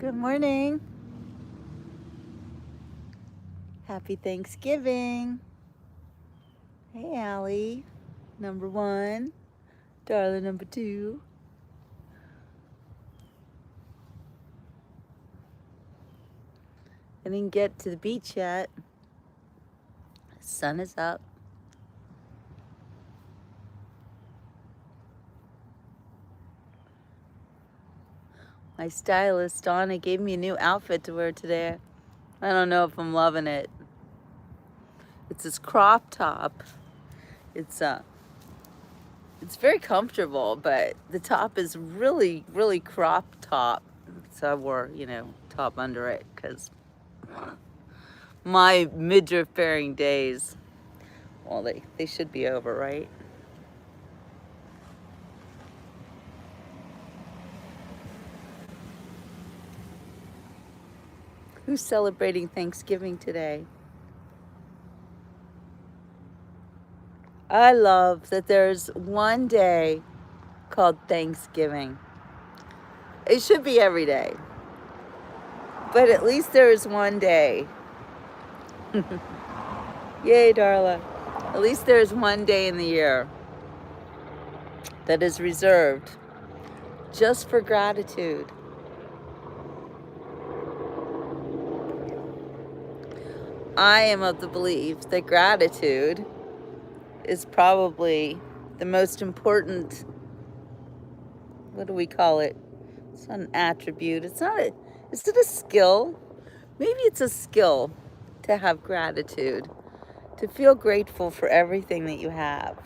Good morning. Happy Thanksgiving. Hey, Allie. Number one. Darla, number two. I didn't get to the beach yet. The sun is up. My stylist, Donna, gave me a new outfit to wear today. I don't know if I'm loving it. It's this crop top. It's very comfortable, but the top is really, really crop top. So I wore, top under it because my midriff bearing days, well, they should be over, right? Who's celebrating Thanksgiving today? I love that there's one day called Thanksgiving. It should be every day, but at least there is one day. Yay, Darla. At least there's one day in the year that is reserved just for gratitude. I am of the belief that gratitude is probably the most important, what do we call it? It's not an attribute. Is it a skill? Maybe it's a skill to have gratitude, to feel grateful for everything that you have.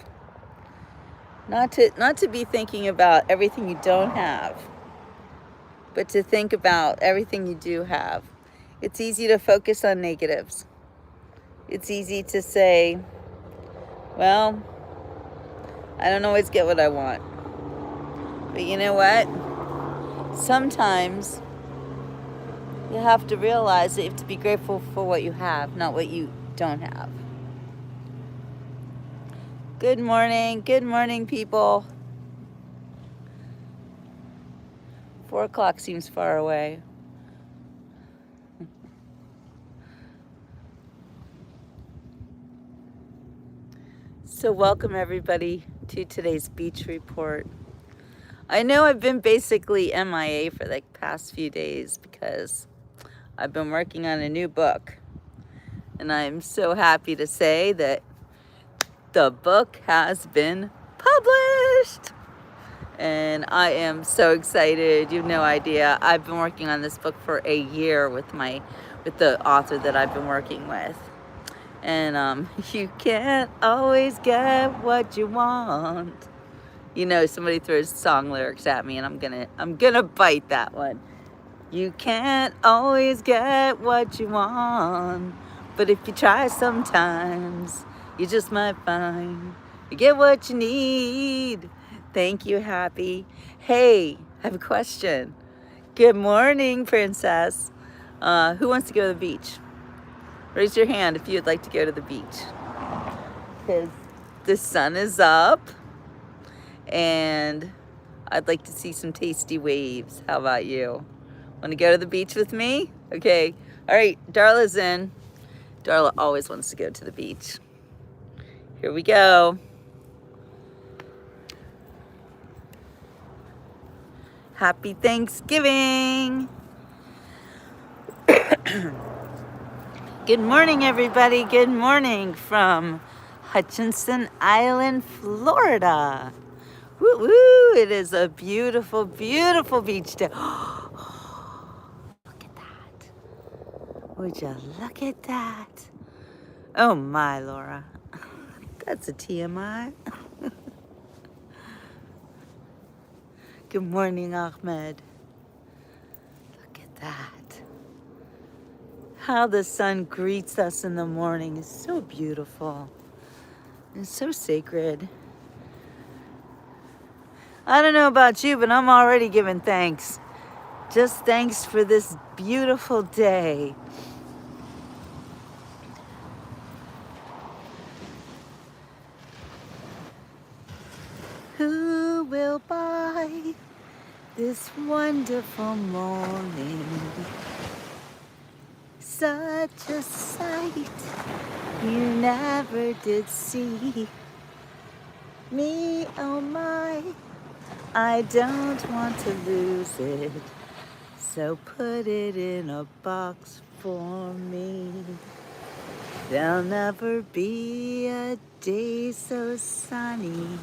Not to be thinking about everything you don't have, but to think about everything you do have. It's easy to focus on negatives. It's easy to say, well, I don't always get what I want. But you know what? Sometimes you have to realize that you have to be grateful for what you have, not what you don't have. Good morning, people. 4 o'clock seems far away. So welcome everybody to today's beach report. I know I've been basically MIA for the past few days because I've been working on a new book. And I'm so happy to say that the book has been published. And I am so excited. You have no idea. I've been working on this book for a year with the author that I've been working with. And you can't always get what you want. Somebody throws song lyrics at me and I'm gonna bite that one. You can't always get what you want, but if you try sometimes, you just might find you get what you need. Thank you, Happy. Hey, I have a question. Good morning, Princess. Who wants to go to the beach? Raise your hand if you'd like to go to the beach. Because the sun is up and I'd like to see some tasty waves. How about you? Want to go to the beach with me? Okay. All right, Darla's in. Darla always wants to go to the beach. Here we go. Happy Thanksgiving. Good morning, everybody. Good morning from Hutchinson Island, Florida. Woo woo! It is a beautiful, beautiful beach day. Look at that. Would you look at that? Oh my, Laura. That's a TMI. Good morning, Ahmed. Look at that. How the sun greets us in the morning is so beautiful. It's so sacred. I don't know about you, but I'm already giving thanks. Just thanks for this beautiful day. Who will buy this wonderful morning. Such a sight you never did see. Me, oh my, I don't want to lose it. So put it in a box for me. There'll never be a day so sunny.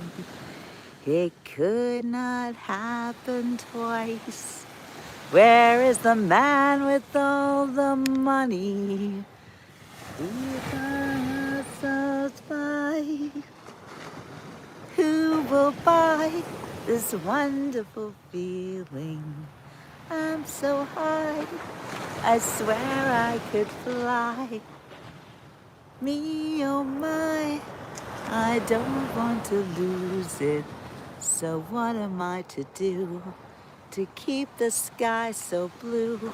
It could not happen twice. Where is the man with all the money? Leave us by. Who will buy this wonderful feeling? I'm so high, I swear I could fly. Me, oh my, I don't want to lose it. So what am I to do to keep the sky so blue?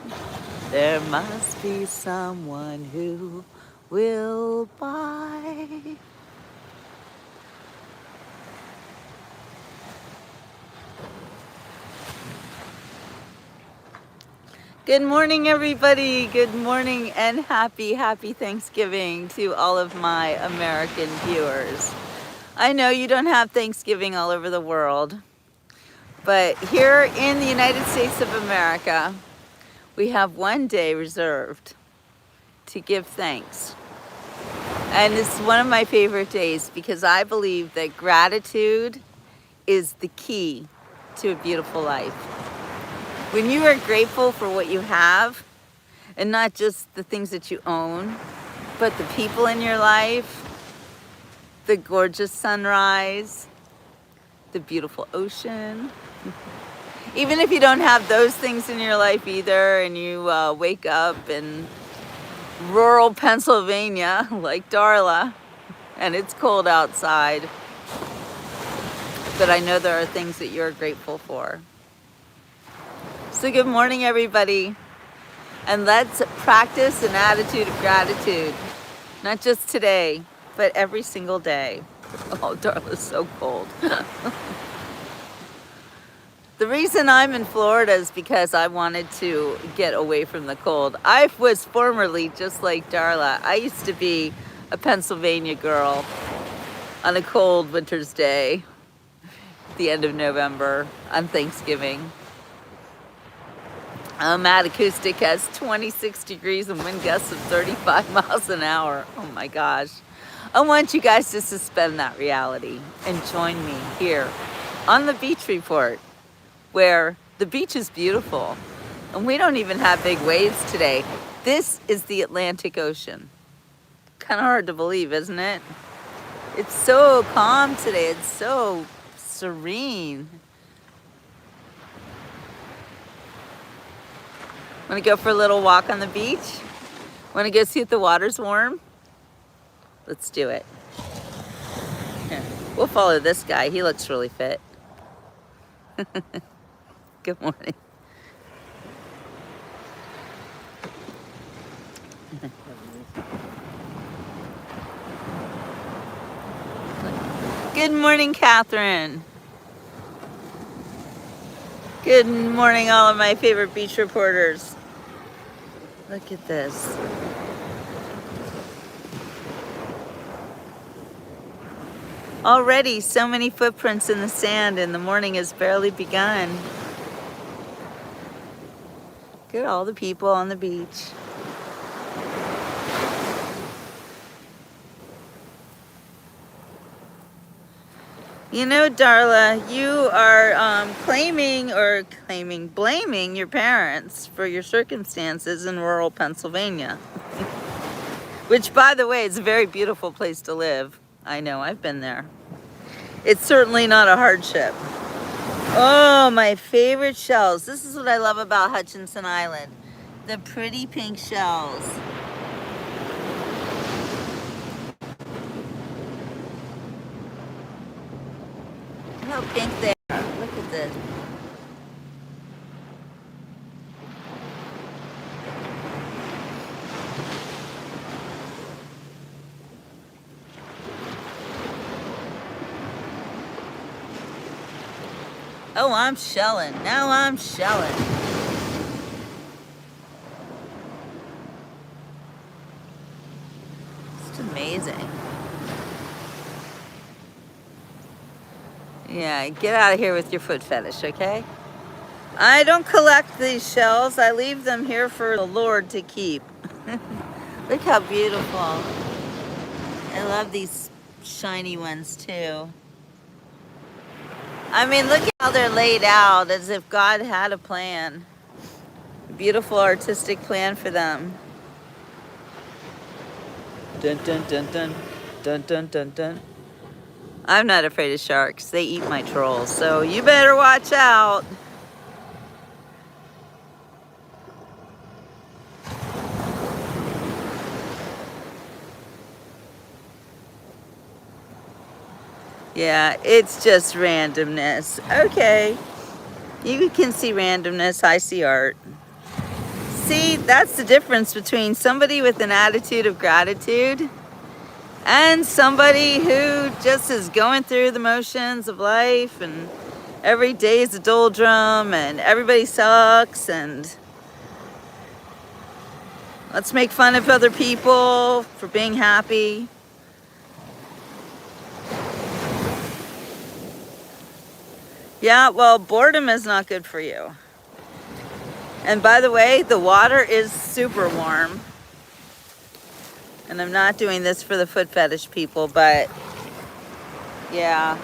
There must be someone who will buy. Good morning, everybody. Good morning and happy Thanksgiving to all of my American viewers. I know you don't have Thanksgiving all over the world, but here in the United States of America, we have one day reserved to give thanks. And it's one of my favorite days because I believe that gratitude is the key to a beautiful life. When you are grateful for what you have, and not just the things that you own, but the people in your life, the gorgeous sunrise, the beautiful ocean. Even if you don't have those things in your life either, and you wake up in rural Pennsylvania like Darla, and it's cold outside, but I know there are things that you're grateful for. So good morning, everybody. And let's practice an attitude of gratitude. Not just today, but every single day. Oh, Darla's so cold. The reason I'm in Florida is because I wanted to get away from the cold. I was formerly just like Darla. I used to be a Pennsylvania girl on a cold winter's day, the end of November, on Thanksgiving. Mad Acoustic has 26 degrees and wind gusts of 35 miles an hour. Oh my gosh. I want you guys to suspend that reality and join me here on the Beach Report, where the beach is beautiful and we don't even have big waves today. This is the Atlantic Ocean. Kind of hard to believe, isn't it? It's so calm today. It's so serene. Want to go for a little walk on the beach? Want to go see if the water's warm? Let's do it. Here. We'll follow this guy. He looks really fit. Good morning. Good morning, Catherine. Good morning, all of my favorite beach reporters. Look at this. Already so many footprints in the sand and the morning has barely begun. Look at all the people on the beach. You know, Darla, you are blaming your parents for your circumstances in rural Pennsylvania. Which, by the way, is a very beautiful place to live. I know, I've been there. It's certainly not a hardship. Oh, my favorite shells. This is what I love about Hutchinson Island. The pretty pink shells. Look how pink they are. Look at this. Oh, I'm shelling. Now I'm shelling. It's amazing. Yeah, get out of here with your foot fetish, okay? I don't collect these shells. I leave them here for the Lord to keep. Look how beautiful. I love these shiny ones too. I mean, look how they're laid out as if God had a plan. Beautiful artistic plan for them. Dun dun dun dun. Dun dun dun dun. I'm not afraid of sharks. They eat my trolls, so you better watch out. Yeah, it's just randomness. Okay. You can see randomness. I see art. See, that's the difference between somebody with an attitude of gratitude and somebody who just is going through the motions of life and every day is a doldrum and everybody sucks and let's make fun of other people for being happy. Yeah, well, boredom is not good for you. And by the way, the water is super warm. And I'm not doing this for the foot fetish people, but yeah.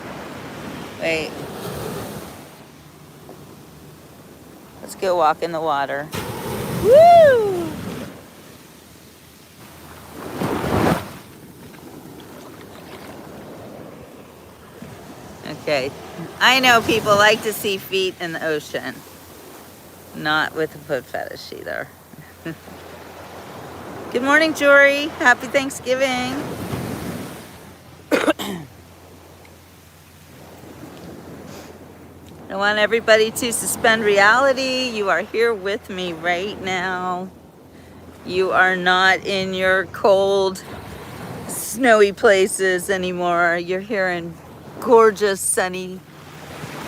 Wait. Let's go walk in the water. Woo! Okay. I know people like to see feet in the ocean. Not with a foot fetish either. Good morning, Jory. Happy Thanksgiving. I want everybody to suspend reality. You are here with me right now. You are not in your cold, snowy places anymore. You're here in gorgeous, sunny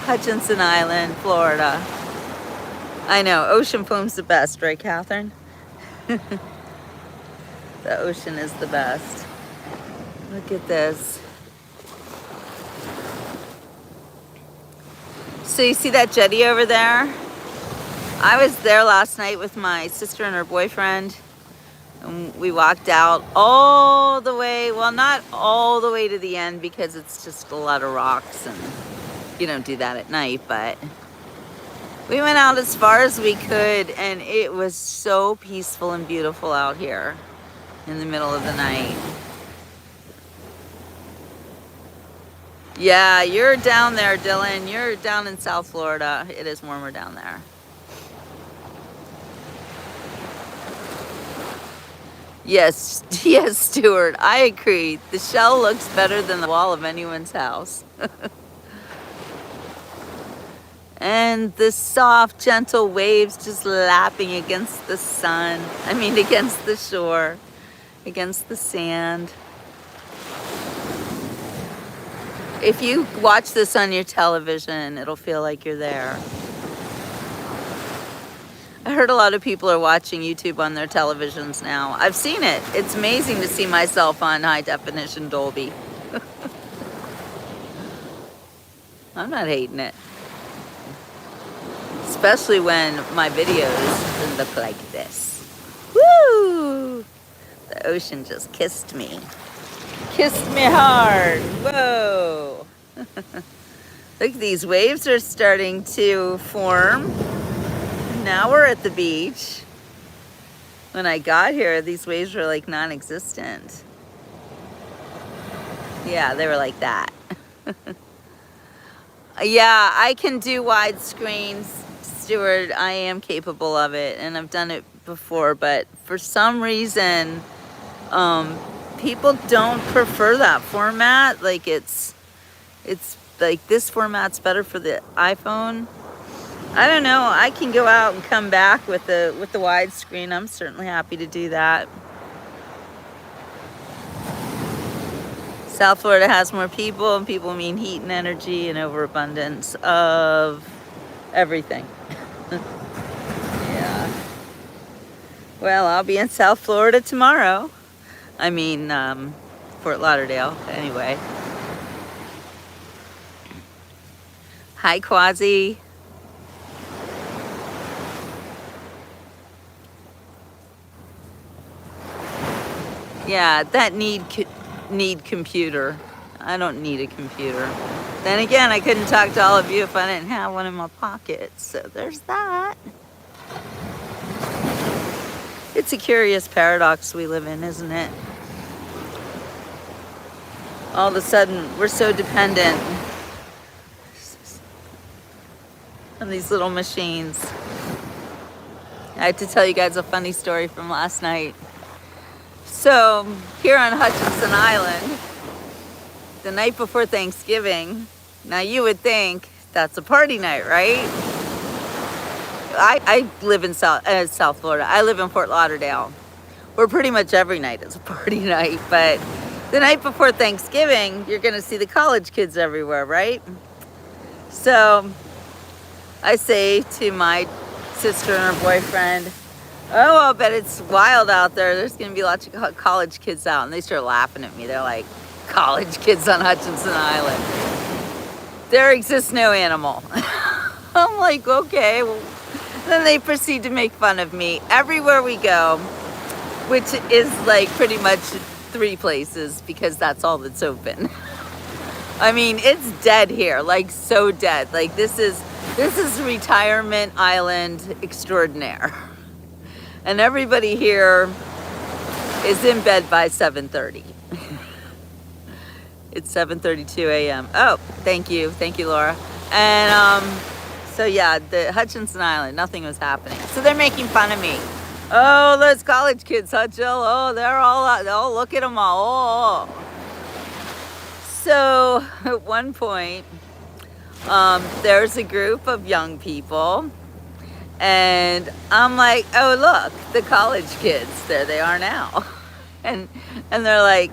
Hutchinson Island, Florida. I know, ocean foam's the best, right, Catherine? The ocean is the best. Look at this. So you see that jetty over there? I was there last night with my sister and her boyfriend. And we walked out all the way, well, not all the way to the end because it's just a lot of rocks and you don't do that at night, but we went out as far as we could and it was so peaceful and beautiful out here in the middle of the night. Yeah, you're down there, Dylan. You're down in South Florida. It is warmer down there. Yes, yes, Stuart, I agree. The shell looks better than the wall of anyone's house. And the soft, gentle waves just lapping against the sun. I mean, against the shore, against the sand. If you watch this on your television, it'll feel like you're there. I heard a lot of people are watching YouTube on their televisions now. I've seen it. It's amazing to see myself on high definition Dolby. I'm not hating it. Especially when my videos look like this. Woo! The ocean just kissed me. Kissed me hard. Whoa. Look, these waves are starting to form. Now we're at the beach. When I got here, these waves were like non-existent. Yeah, they were like that. Yeah, I can do widescreens, Stuart. I am capable of it, and I've done it before, but for some reason, people don't prefer that format. Like it's like this format's better for the iPhone. I don't know. I can go out and come back with the widescreen. I'm certainly happy to do that. South Florida has more people, and people mean heat and energy and overabundance of everything. Yeah. Well, I'll be in South Florida tomorrow. I mean, Fort Lauderdale, anyway. Hi, Quasi. Yeah, that need computer. I don't need a computer. Then again, I couldn't talk to all of you if I didn't have one in my pocket. So there's that. It's a curious paradox we live in, isn't it? All of a sudden, we're so dependent on these little machines. I have to tell you guys a funny story from last night. So, here on Hutchinson Island, the night before Thanksgiving, now you would think that's a party night, right? I live in South Florida. I live in Fort Lauderdale, where pretty much every night is a party night. But the night before Thanksgiving, you're going to see the college kids everywhere, right? So I say to my sister and her boyfriend, oh, I'll bet it's wild out there. There's going to be lots of college kids out. And they start laughing at me. They're like, college kids on Hutchinson Island. There exists no animal. I'm like, okay. Well, then they proceed to make fun of me everywhere we go, which is like pretty much 3 places because that's all that's open. I mean, it's dead here, like so dead. Like this is retirement island extraordinaire. And everybody here is in bed by 7:30. It's 7:32 a.m. Oh, thank you, Laura. And so yeah, the Hutchinson Island, nothing was happening. So they're making fun of me. Oh, those college kids, Hutchel. Oh, they're all out. Oh, look at them all. Oh. So at one point, there's a group of young people, and I'm like, oh look, the college kids. There they are now, and they're like,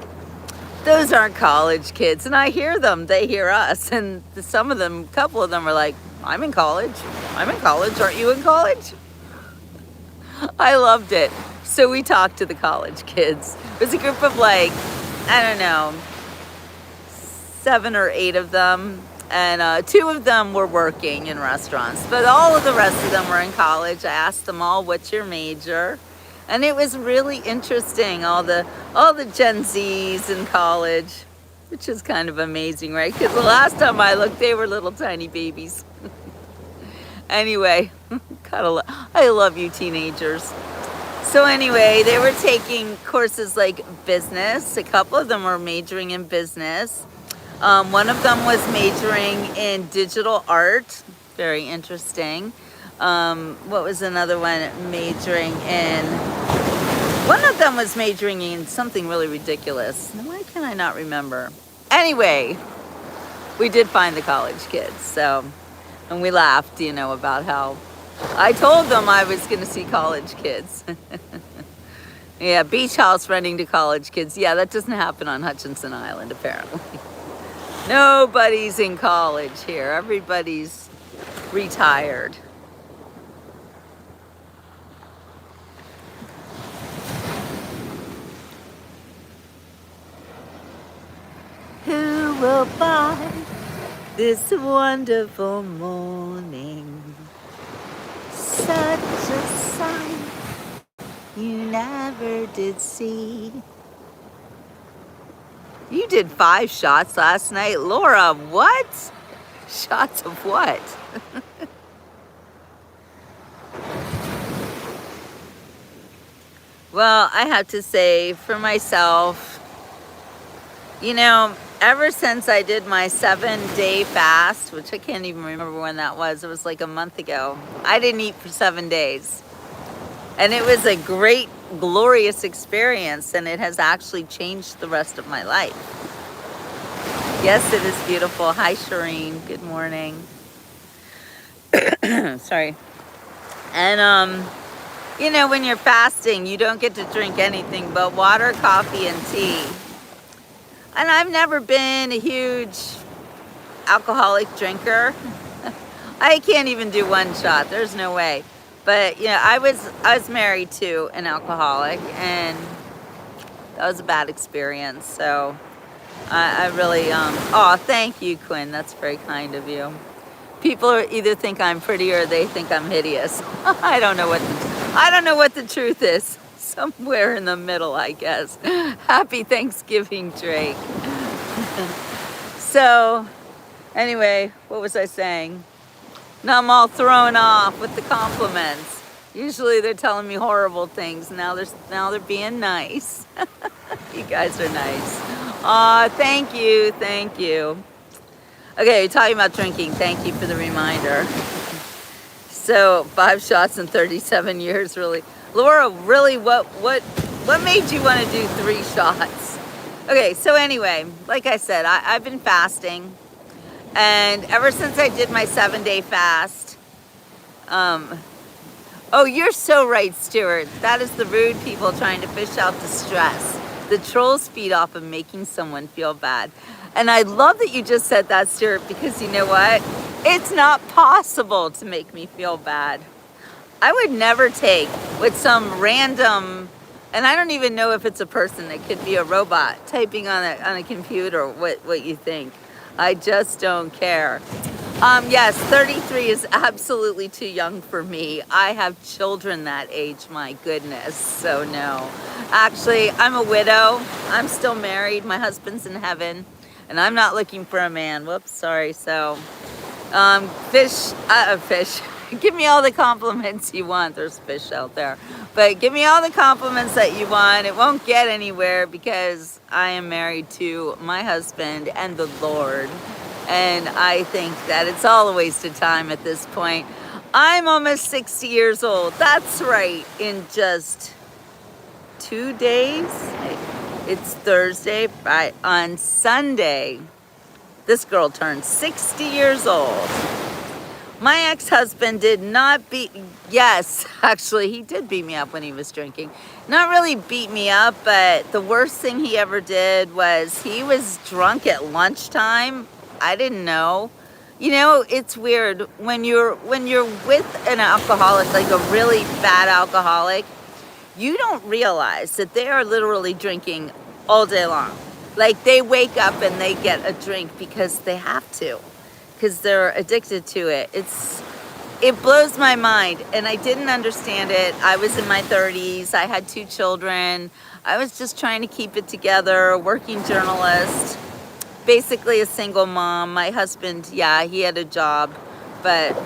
those aren't college kids. And I hear them. They hear us, and some of them, a couple of them, are like, I'm in college. Aren't you in college? I loved it. So we talked to the college kids. It was a group of like, I don't know, 7 or 8 of them. And 2 of them were working in restaurants. But all of the rest of them were in college. I asked them all, what's your major? And it was really interesting, all the Gen Zs in college, which is kind of amazing, right? Because the last time I looked, they were little tiny babies. Anyway, I love you teenagers. So anyway, they were taking courses like business. A couple of them were majoring in business. One of them was majoring in digital art. Very interesting. What was another one majoring in? One of them was majoring in something really ridiculous. Why can I not remember? Anyway, we did find the college kids. So, and we laughed, about how I told them I was going to see college kids. Yeah, beach house renting to college kids. Yeah, that doesn't happen on Hutchinson Island, apparently. Nobody's in college here. Everybody's retired. Who will buy this wonderful morning? Such a sight you never did see. You did 5 shots last night. Laura, what? Shots of what? Well, I have to say for myself, ever since I did my 7-day fast, which I can't even remember when that was, it was like a month ago, I didn't eat for 7 days. And it was a great, glorious experience, and it has actually changed the rest of my life. Yes, it is beautiful. Hi, Shireen. Good morning. Sorry. And, when you're fasting, you don't get to drink anything but water, coffee, and tea. And I've never been a huge alcoholic drinker. I can't even do one shot. There's no way. But yeah, I was married to an alcoholic, and that was a bad experience. So I really oh, thank you, Quinn. That's very kind of you. People either think I'm pretty or they think I'm hideous. I don't know what the truth is. Somewhere in the middle, I guess. Happy Thanksgiving, Drake. So, anyway, what was I saying? Now I'm all thrown off with the compliments. Usually they're telling me horrible things. Now they're being nice. You guys are nice. Aw, thank you, thank you. Okay, talking about drinking. Thank you for the reminder. So 5 shots in 37 years, really. Laura, really, what made you want to do 3 shots? Okay, so anyway, like I said, I've been fasting, and ever since I did my 7-day fast, oh, you're so right, Stuart. That is the rude people trying to fish out distress. The trolls feed off of making someone feel bad. And I love that you just said that, Stuart, because you know what? It's not possible to make me feel bad. I would never take with some random, and I don't even know if it's a person, it could be a robot typing on a computer what you think. I just don't care. Yes, 33 is absolutely too young for me. I have children that age, my goodness, so no. Actually, I'm a widow. I'm still married. My husband's in heaven, and I'm not looking for a man. Whoops, sorry. So, fish. Give me all the compliments you want. There's fish out there. But give me all the compliments that you want. It won't get anywhere because I am married to my husband and the Lord. And I think that it's all a waste of time at this point. I'm almost 60 years old. That's right. In just 2 days, it's Thursday. On Sunday, this girl turned 60 years old. My ex-husband did not beat, yes, actually, he did beat me up when he was drinking. Not really beat me up, but the worst thing he ever did was he was drunk at lunchtime. I didn't know. You know, it's weird when you're with an alcoholic, like a really bad alcoholic, you don't realize that they are literally drinking all day long. Like they wake up and they get a drink because they have to, because they're addicted to it. It blows my mind, and I didn't understand it. I was in my 30s. I had 2 children. I was just trying to keep it together, working journalist, basically a single mom. My husband, yeah, he had a job, but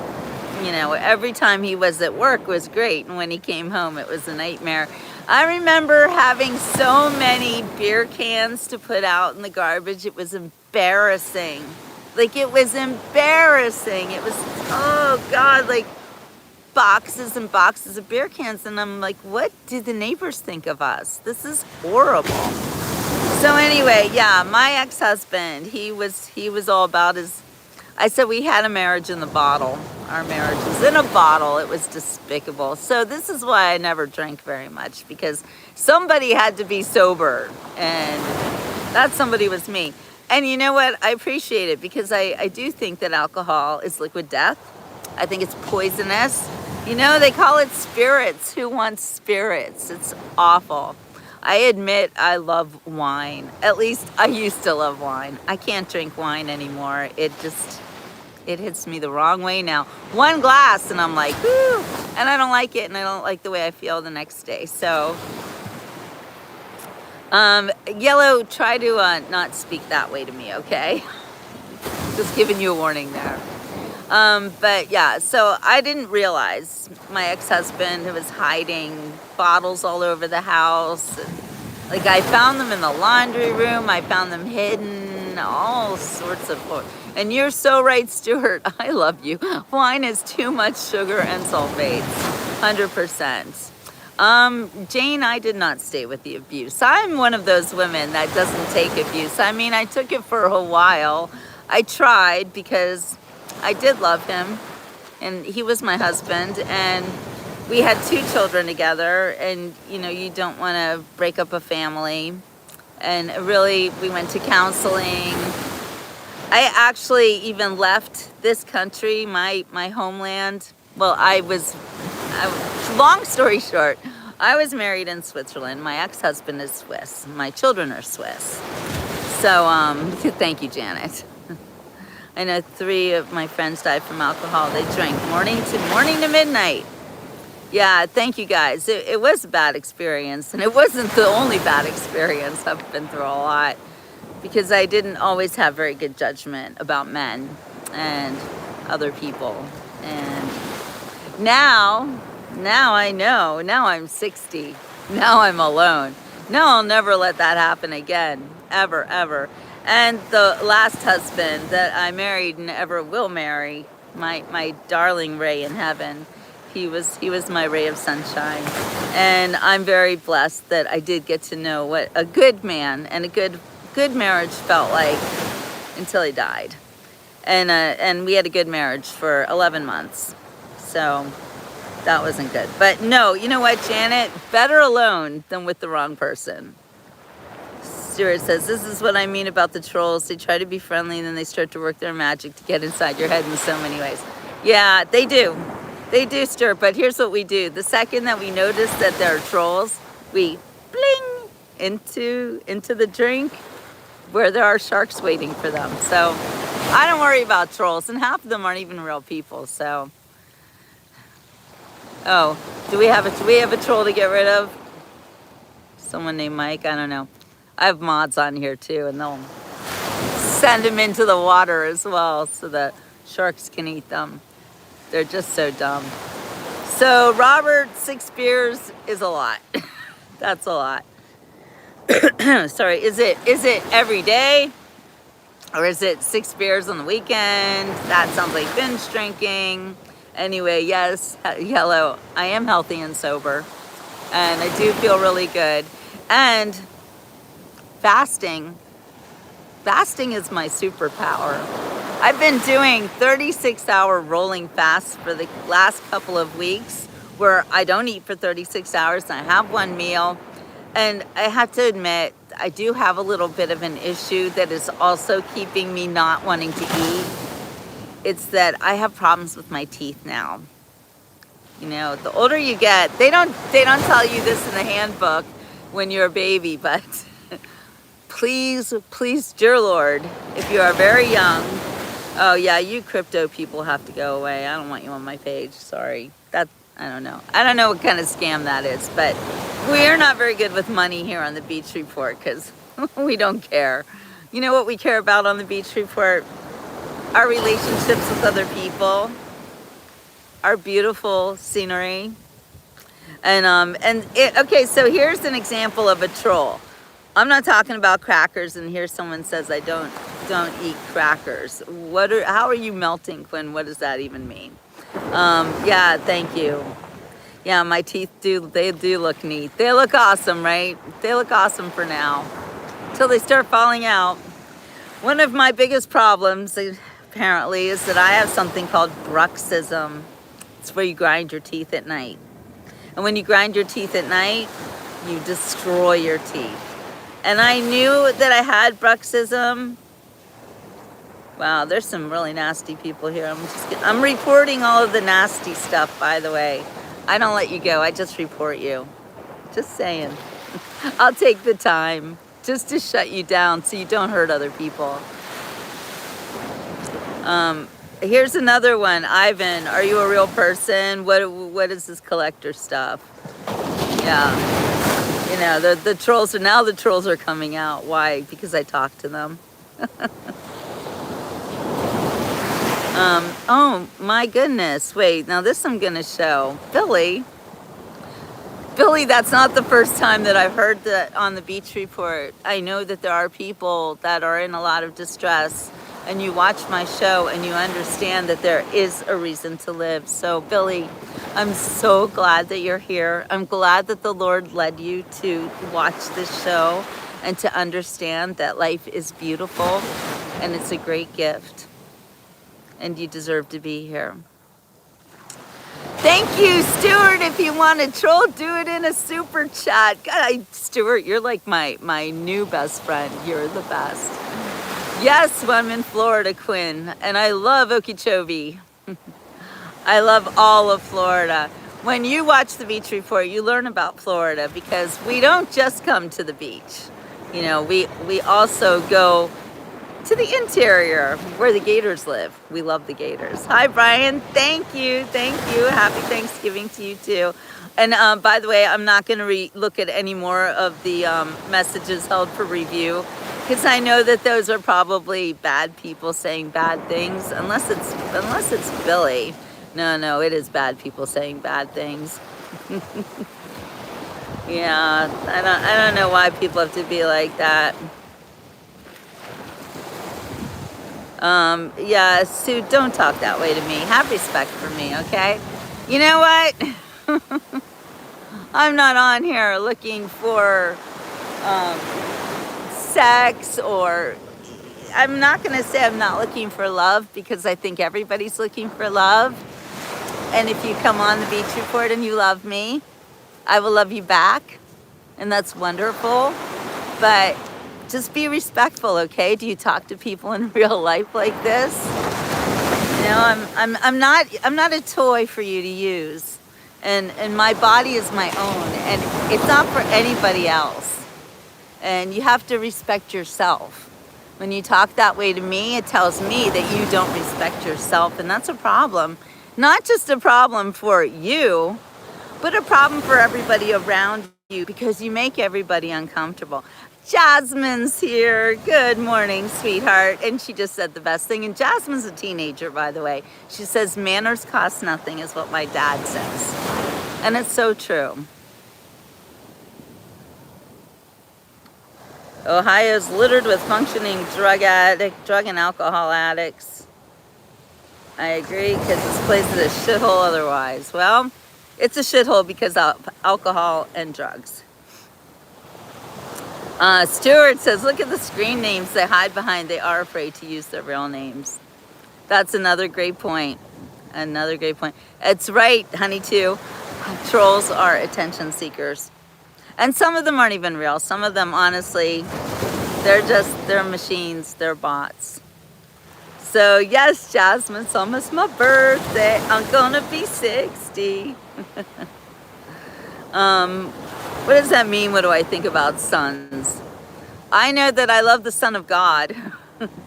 you know, every time he was at work was great, and when he came home, it was a nightmare. I remember having so many beer cans to put out in the garbage. It was embarrassing. Like, it was embarrassing. It was, oh God, like boxes and boxes of beer cans. And I'm like, what do the neighbors think of us? This is horrible. So anyway, yeah, my ex-husband, he was all about his, I said we had a marriage in the bottle. Our marriage was in a bottle. It was despicable. So this is why I never drank very much, because somebody had to be sober, and that somebody was me. And you know what? I appreciate it, because I do think that alcohol is liquid death. I think it's poisonous. You know, they call it spirits. Who wants spirits? It's awful. I admit I love wine. At least I used to love wine. I can't drink wine anymore. It hits me the wrong way now. 1 glass and I'm like, whoo, and I don't like it, and I don't like the way I feel the next day. So, Yellow, try to not speak that way to me, okay? Just giving you a warning there. But yeah, so I didn't realize my ex-husband was hiding bottles all over the house. Like, I found them in the laundry room. I found them hidden, all sorts of, and you're so right, Stuart. I love you. Wine is too much sugar and sulfates, 100%. Jane, I did not stay with the abuse. I'm one of those women that doesn't take abuse. I mean, I took it for a while. I tried because I did love him, and he was my husband, and we had 2 children together, and you know, you don't want to break up a family. And really, we went to counseling. I actually even left this country, my homeland. Well, long story short, I was married in Switzerland. My ex-husband is Swiss. My children are Swiss. So, thank you, Janet. I know 3 of my friends died from alcohol. They drank morning to midnight. Yeah, thank you guys. It was a bad experience, and it wasn't the only bad experience. I've been through a lot because I didn't always have very good judgment about men and other people. And now I know. Now I'm 60. Now I'm alone. Now I'll never let that happen again. Ever, ever. And the last husband that I married and ever will marry, my darling Ray in heaven, he was my ray of sunshine. And I'm very blessed that I did get to know what a good man and a good marriage felt like until he died. And we had a good marriage for 11 months. So that wasn't good. But no, you know what, Janet? Better alone than with the wrong person. Stuart says, this is what I mean about the trolls. They try to be friendly and then they start to work their magic to get inside your head in so many ways. Yeah, they do. They do, Stuart, but here's what we do. The second that we notice that there are trolls, we bling into the drink where there are sharks waiting for them. So I don't worry about trolls, and half of them aren't even real people, so. Oh, do we have a troll to get rid of? Someone named Mike, I don't know. I have mods on here too, and they'll send them into the water as well so that sharks can eat them. They're just so dumb. So Robert, 6 beers is a lot. That's a lot. Sorry, is it every day? Or is it 6 beers on the weekend? That sounds like binge drinking. Anyway, yes, Yellow, I am healthy and sober. And I do feel really good. And fasting is my superpower. I've been doing 36-hour rolling fasts for the last couple of weeks where I don't eat for 36 hours and I have one meal. And I have to admit, I do have a little bit of an issue that is also keeping me not wanting to eat. It's that I have problems with my teeth now. You know, the older you get, they don't tell you this in the handbook when you're a baby, but please, dear Lord, if you are very young, oh yeah, you crypto people have to go away. I don't want you on my page, sorry. I don't know. I don't know what kind of scam that is, but we're not very good with money here on the Beach Report because we don't care. You know what we care about on the Beach Report? Our relationships with other people, our beautiful scenery. And okay, so here's an example of a troll. I'm not talking about crackers, and here someone says I don't eat crackers. How are you melting, Quinn? What does that even mean? Yeah, thank you. Yeah, my teeth do look neat. They look awesome, right? They look awesome for now, till they start falling out. One of my biggest problems, apparently, is that I have something called bruxism. It's where you grind your teeth at night. And when you grind your teeth at night, you destroy your teeth. And I knew that I had bruxism. Wow, there's some really nasty people here. I'm reporting all of the nasty stuff, by the way. I don't let you go, I just report you. Just saying. I'll take the time just to shut you down so you don't hurt other people. Here's another one. Ivan, are you a real person? What is this collector stuff? Yeah. You know, the trolls are coming out. Why? Because I talk to them. Oh my goodness. Wait, now this I'm gonna show. Billy, that's not the first time that I've heard that on the Beach Report. I know that there are people that are in a lot of distress, and you watch my show and you understand that there is a reason to live. So Billy, I'm so glad that you're here. I'm glad that the Lord led you to watch this show and to understand that life is beautiful and it's a great gift. And you deserve to be here. Thank you, Stuart. If you want to troll, do it in a super chat. God, Stuart, you're like my new best friend. You're the best. Yes, well, I'm in Florida, Quinn, and I love Okeechobee. I love all of Florida. When you watch the Beach Report, you learn about Florida because we don't just come to the beach. You know, we also go to the interior where the gators live. We love the gators. Hi, Brian. Thank you. Thank you. Happy Thanksgiving to you too. And by the way, I'm not going to look at any more of the messages held for review because I know that those are probably bad people saying bad things. Unless it's Billy. No, it is bad people saying bad things. Yeah, I don't know why people have to be like that. Yeah, Sue, don't talk that way to me. Have respect for me, okay? You know what? I'm not on here looking for um, sex, or I'm not going to say I'm not looking for love because I think everybody's looking for love. And if you come on the Beach Report and you love me, I will love you back. And that's wonderful. But just be respectful, okay? Do you talk to people in real life like this? You know, I'm not a toy for you to use. And my body is my own, and it's not for anybody else. And you have to respect yourself. When you talk that way to me, it tells me that you don't respect yourself, and that's a problem. Not just a problem for you, but a problem for everybody around you because you make everybody uncomfortable. Jasmine's here. Good morning, sweetheart. And she just said the best thing. And Jasmine's a teenager, by the way. She says manners cost nothing is what my dad says. And it's so true. Ohio's littered with functioning drug and alcohol addicts. I agree, because this place is a shithole otherwise. Well, it's a shithole because of alcohol and drugs. Stuart says, look at the screen names they hide behind. They are afraid to use their real names. That's another great point. Another great point. It's right, honey, too. Trolls are attention seekers. And some of them aren't even real. Some of them, honestly, they're machines. They're bots. So, yes, Jasmine, it's almost my birthday. I'm gonna be 60. What does that mean? What do I think about sons? I know that I love the Son of God.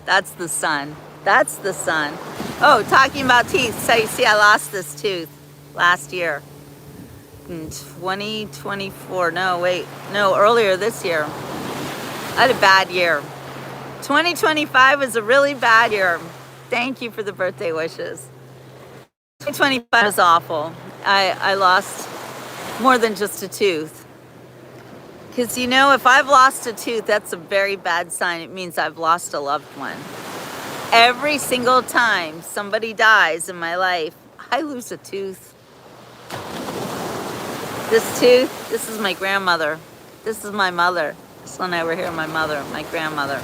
That's the sun. That's the sun. Oh, talking about teeth. So you see, I lost this tooth last year. In 2024. No, wait. No, earlier this year. I had a bad year. 2025 was a really bad year. Thank you for the birthday wishes. 2025 was awful. I lost more than just a tooth. Because, you know, if I've lost a tooth, that's a very bad sign. It means I've lost a loved one. Every single time somebody dies in my life, I lose a tooth. This is my grandmother. This is my mother. This one over here, my mother, my grandmother.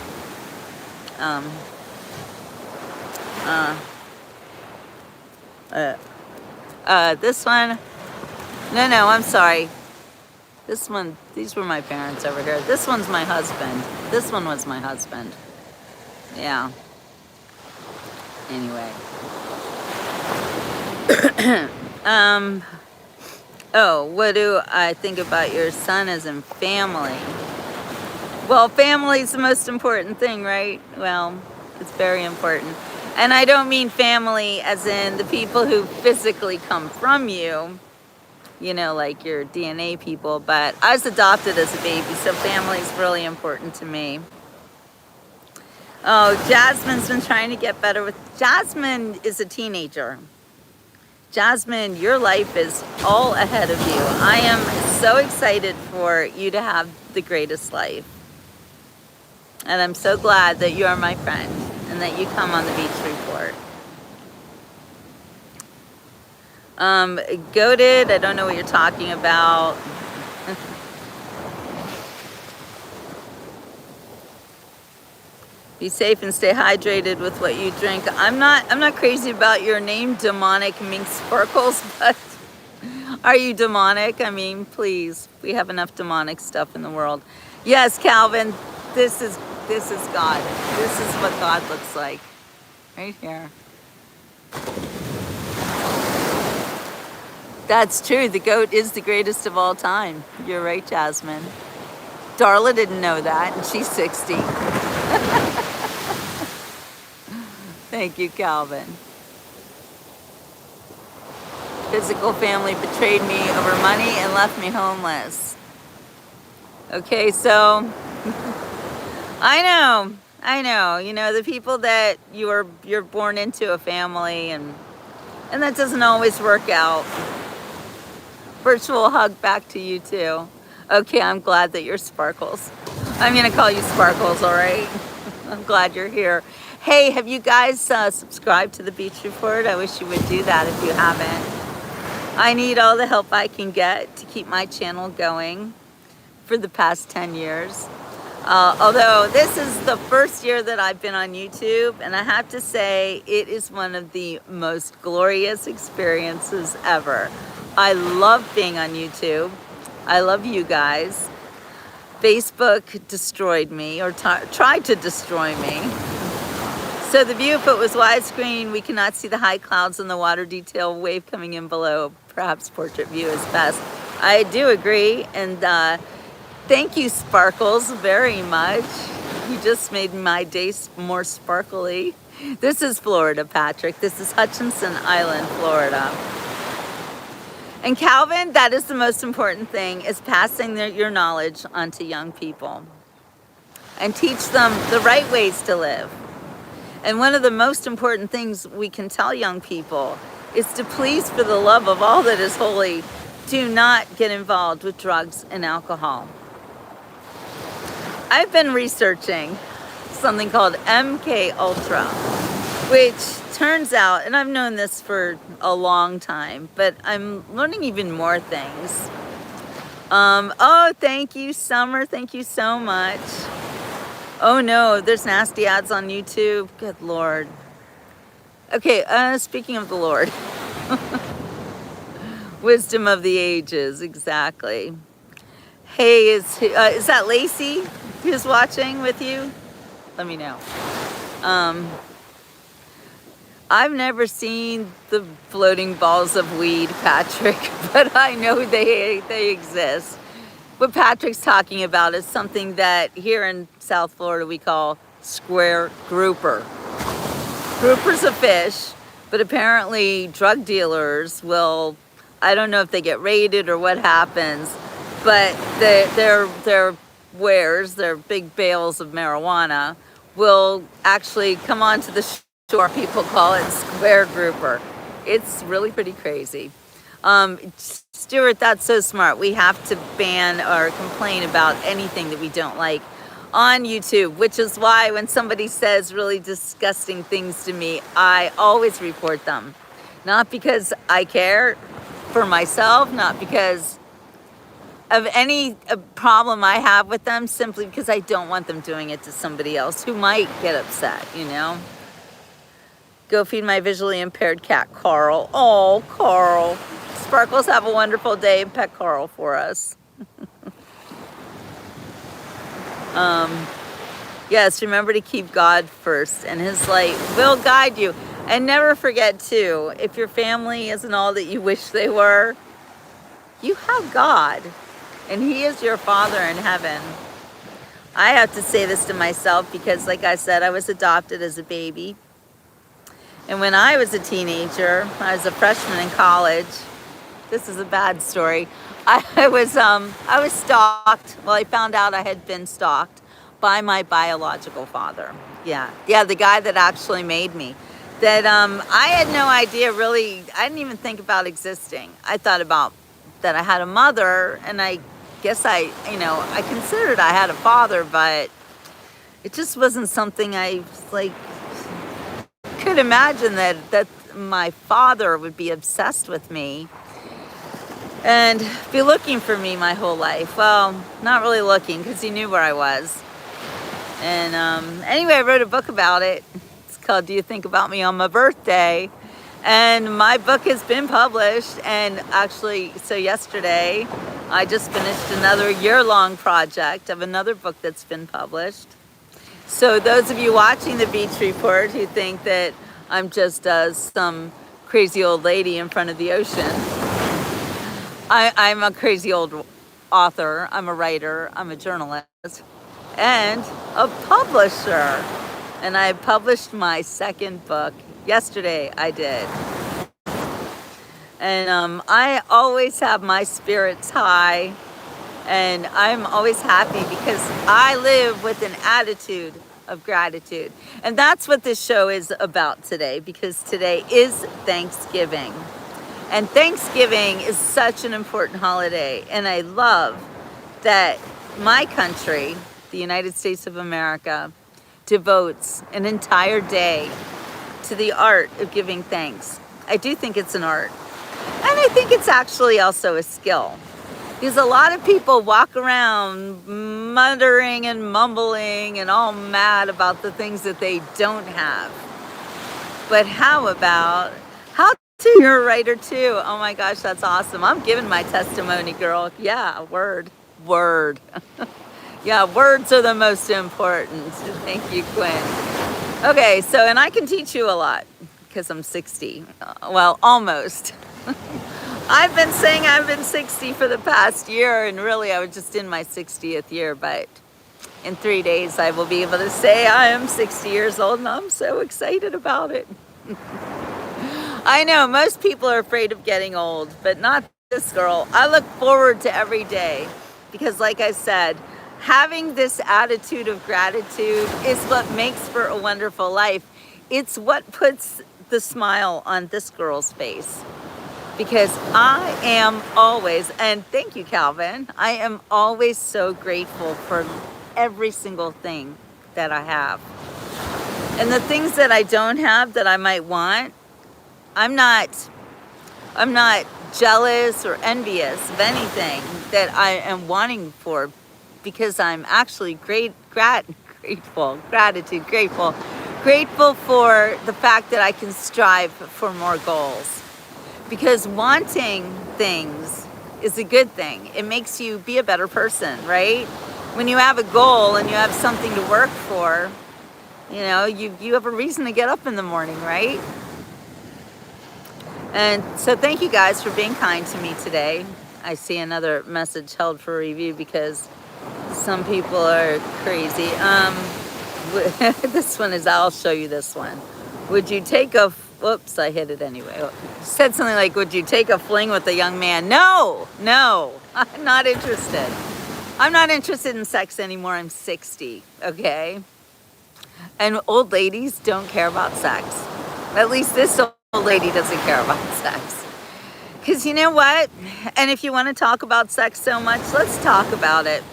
This one, no, I'm sorry. This one, these were my parents over here. This one's my husband. This one was my husband. Yeah. Anyway. Oh, what do I think about your son as in family? Well, family's the most important thing, right? Well, it's very important. And I don't mean family as in the people who physically come from you, you know, like your DNA people, but I was adopted as a baby, so family's really important to me. Oh, Jasmine's been trying to get better with... Jasmine is a teenager. Jasmine, your life is all ahead of you. I am so excited for you to have the greatest life. And I'm so glad that you are my friend and that you come on the Beach Report. Goated, I don't know what you're talking about. Be safe and stay hydrated with what you drink. I'm not crazy about your name, Demonic Mink Sparkles, but are you demonic? I mean, please, we have enough demonic stuff in the world. Yes, Calvin, this is this is God. This is what God looks like. Right here. That's true. The goat is the greatest of all time. You're right, Jasmine. Darla didn't know that, and she's 60. Thank you, Calvin. Physical family betrayed me over money and left me homeless. Okay, so I know. You know, the people that you're born into a family, and that doesn't always work out. Virtual hug back to you too. Okay, I'm glad that you're Sparkles. I'm gonna call you Sparkles, all right? I'm glad you're here. Hey, have you guys subscribed to the Beach Report? I wish you would do that if you haven't. I need all the help I can get to keep my channel going for the past 10 years. Although this is the first year that I've been on YouTube, and I have to say it is one of the most glorious experiences ever. I love being on YouTube. I love you guys. Facebook destroyed me, or tried to destroy me. So the view, if it was widescreen, we cannot see the high clouds and the water detail wave coming in below. Perhaps portrait view is best. I do agree, and thank you, Sparkles, very much. You just made my day more sparkly. This is Florida, Patrick. This is Hutchinson Island, Florida. And Calvin, that is the most important thing, is passing your knowledge on to young people and teach them the right ways to live. And one of the most important things we can tell young people is to please, for the love of all that is holy, do not get involved with drugs and alcohol. I've been researching something called MK Ultra, which turns out, and I've known this for a long time, but I'm learning even more things. Oh, thank you, Summer. Thank you so much. Oh no, there's nasty ads on YouTube. Good Lord. Okay, speaking of the Lord. Wisdom of the ages, exactly. Hey, is that Lacey who's watching with you? Let me know. I've never seen the floating balls of weed, Patrick, but I know they exist. What Patrick's talking about is something that here in South Florida we call square grouper. Grouper's a fish, but apparently drug dealers will, I don't know if they get raided or what happens, but their wares, their big bales of marijuana, will actually come onto the shore. People call it square grouper. It's really pretty crazy. Stuart, that's so smart. We have to ban or complain about anything that we don't like on YouTube, which is why when somebody says really disgusting things to me, I always report them. Not because I care for myself, not because of any problem I have with them, simply because I don't want them doing it to somebody else who might get upset, you know? Go feed my visually impaired cat, Carl. Oh, Carl. Sparkles, have a wonderful day and pet Carl for us. Yes, remember to keep God first, and his light will guide you. And never forget, too, if your family isn't all that you wish they were, you have God, and he is your Father in heaven. I have to say this to myself because, like I said, I was adopted as a baby. And when I was a teenager, I was a freshman in college. This is a bad story. I was stalked. Well, I found out I had been stalked by my biological father. Yeah, the guy that actually made me. That I had no idea really. I didn't even think about existing. I thought about that I had a mother, and I guess I considered I had a father, but it just wasn't something I could imagine that my father would be obsessed with me and be looking for me my whole life. Well, not really looking, because he knew where I was. And anyway, I wrote a book about it. It's called Do You Think About Me on My Birthday? And my book has been published, and actually, so yesterday I just finished another year-long project of another book that's been published. So those of you watching the Beach Report who think that I'm just some crazy old lady in front of the ocean, I'm a crazy old author, I'm a writer, I'm a journalist, and a publisher. And I published my second book yesterday. I did. And I always have my spirits high, and I'm always happy because I live with an attitude of gratitude. And that's what this show is about today, because today is Thanksgiving. And Thanksgiving is such an important holiday. And I love that my country, the United States of America, devotes an entire day to the art of giving thanks. I do think it's an art. And I think it's actually also a skill. Because a lot of people walk around muttering and mumbling and all mad about the things that they don't have. But how you're a writer too? Oh my gosh, that's awesome. I'm giving my testimony, girl. Yeah, word. Yeah, words are the most important. Thank you, Quinn. Okay, so, and I can teach you a lot because I'm 60. Well, almost. I've been saying I've been 60 for the past year, and really I was just in my 60th year, but in 3 days I will be able to say I am 60 years old, and I'm so excited about it. I know most people are afraid of getting old, but not this girl. I look forward to every day because, like I said, having this attitude of gratitude is what makes for a wonderful life. It's what puts the smile on this girl's face. Because I am always, and thank you, Calvin, I am always so grateful for every single thing that I have. And the things that I don't have that I might want, I'm not jealous or envious of anything that I am wanting for, because I'm actually grateful for the fact that I can strive for more goals. Because wanting things is a good thing. It makes you be a better person, right? When you have a goal and you have something to work for, you know, you have a reason to get up in the morning, right? And so thank you guys for being kind to me today. I see another message held for review because some people are crazy. This one is, I'll show you this one. Would you take a, whoops, I hit it anyway. Said something like, would you take a fling with a young man? No, I'm not interested. I'm not interested in sex anymore. I'm 60, okay? And old ladies don't care about sex. At least this old lady doesn't care about sex. Because you know what? And if you want to talk about sex so much, let's talk about it.